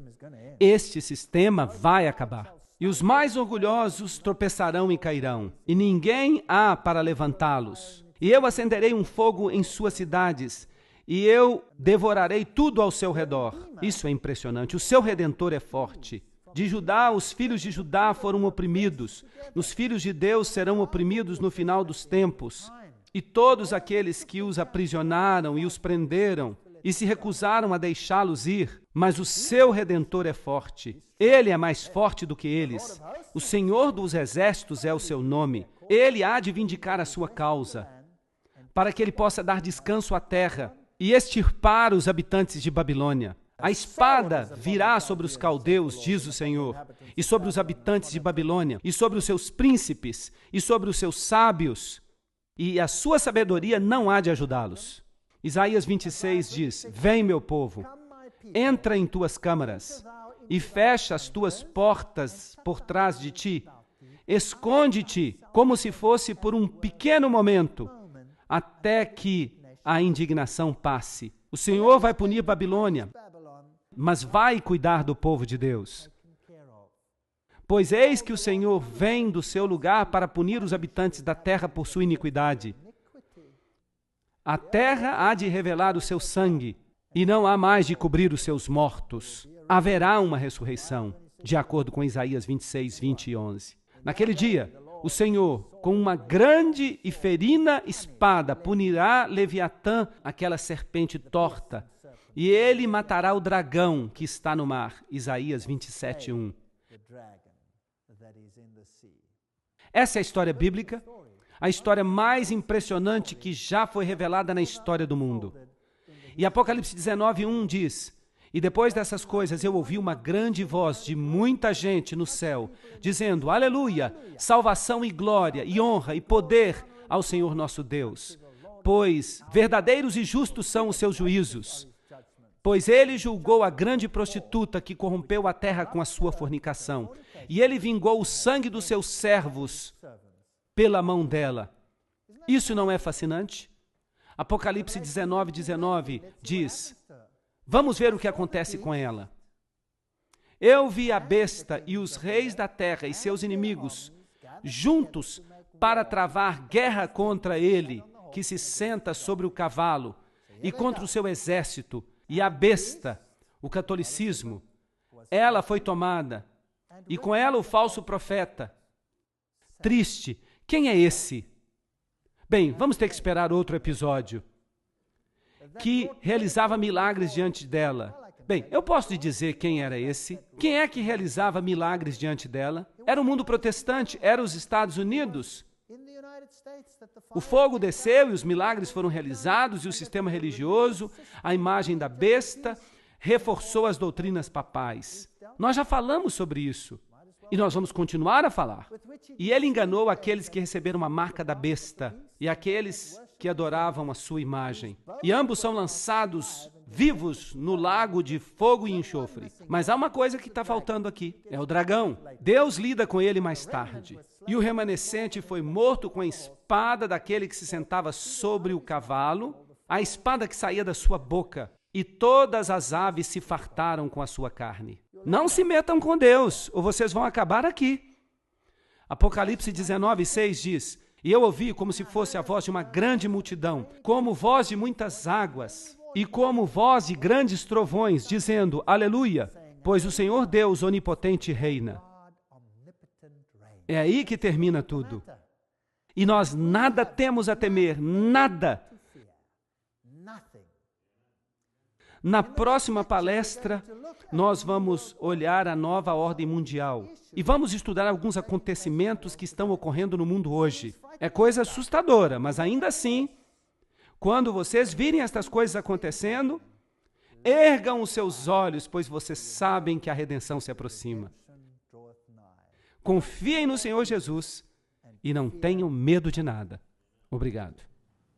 Este sistema vai acabar. E os mais orgulhosos tropeçarão e cairão, e ninguém há para levantá-los. E eu acenderei um fogo em suas cidades, e eu devorarei tudo ao seu redor. Isso é impressionante. O seu Redentor é forte. De Judá, os filhos de Judá foram oprimidos. Os filhos de Deus serão oprimidos no final dos tempos. E todos aqueles que os aprisionaram e os prenderam, e se recusaram a deixá-los ir, mas o seu Redentor é forte. Ele é mais forte do que eles. O Senhor dos Exércitos é o seu nome. Ele há de vindicar a sua causa, para que ele possa dar descanso à terra e extirpar os habitantes de Babilônia. A espada virá sobre os caldeus, diz o Senhor, e sobre os habitantes de Babilônia, e sobre os seus príncipes, e sobre os seus sábios, e a sua sabedoria não há de ajudá-los. Isaías 26 diz: Vem, meu povo, entra em tuas câmaras e fecha as tuas portas por trás de ti. Esconde-te como se fosse por um pequeno momento, até que a indignação passe. O Senhor vai punir Babilônia, mas vai cuidar do povo de Deus. Pois eis que o Senhor vem do seu lugar para punir os habitantes da terra por sua iniquidade. A terra há de revelar o seu sangue, e não há mais de cobrir os seus mortos. Haverá uma ressurreição, de acordo com Isaías 26, 20 e 11. Naquele dia, o Senhor, com uma grande e ferina espada, punirá Leviatã, aquela serpente torta, e ele matará o dragão que está no mar. Isaías 27, 1. Essa é a história bíblica, a história mais impressionante que já foi revelada na história do mundo. E Apocalipse 19, 1 diz: E depois dessas coisas eu ouvi uma grande voz de muita gente no céu, dizendo: Aleluia, salvação e glória, e honra e poder ao Senhor nosso Deus, pois verdadeiros e justos são os seus juízos. Pois ele julgou a grande prostituta que corrompeu a terra com a sua fornicação, e ele vingou o sangue dos seus servos pela mão dela. Isso não é fascinante? Apocalipse 19, 19 diz: Vamos ver o que acontece com ela. Eu vi a besta e os reis da terra e seus inimigos juntos para travar guerra contra ele, que se senta sobre o cavalo, e contra o seu exército. E a besta, o catolicismo, ela foi tomada, e com ela o falso profeta. Triste. Quem é esse? Bem, vamos ter que esperar outro episódio, que realizava milagres diante dela. Bem, eu posso lhe dizer quem era esse. Quem é que realizava milagres diante dela? Era o mundo protestante, era os Estados Unidos. O fogo desceu e os milagres foram realizados, e o sistema religioso, a imagem da besta, reforçou as doutrinas papais. Nós já falamos sobre isso, e nós vamos continuar a falar. E ele enganou aqueles que receberam a marca da besta, e aqueles que adoravam a sua imagem. E ambos são lançados vivos no lago de fogo e enxofre. Mas há uma coisa que está faltando aqui, é o dragão. Deus lida com ele mais tarde. E o remanescente foi morto com a espada daquele que se sentava sobre o cavalo, a espada que saía da sua boca, e todas as aves se fartaram com a sua carne. Não se metam com Deus, ou vocês vão acabar aqui. Apocalipse 19, 6 diz: E eu ouvi como se fosse a voz de uma grande multidão, como voz de muitas águas, e como voz de grandes trovões, dizendo: Aleluia, pois o Senhor Deus onipotente reina. É aí que termina tudo. E nós nada temos a temer, nada. Na próxima palestra, nós vamos olhar a nova ordem mundial e vamos estudar alguns acontecimentos que estão ocorrendo no mundo hoje. É coisa assustadora, mas ainda assim, quando vocês virem estas coisas acontecendo, ergam os seus olhos, pois vocês sabem que a redenção se aproxima. Confiem no Senhor Jesus e não tenham medo de nada. Obrigado.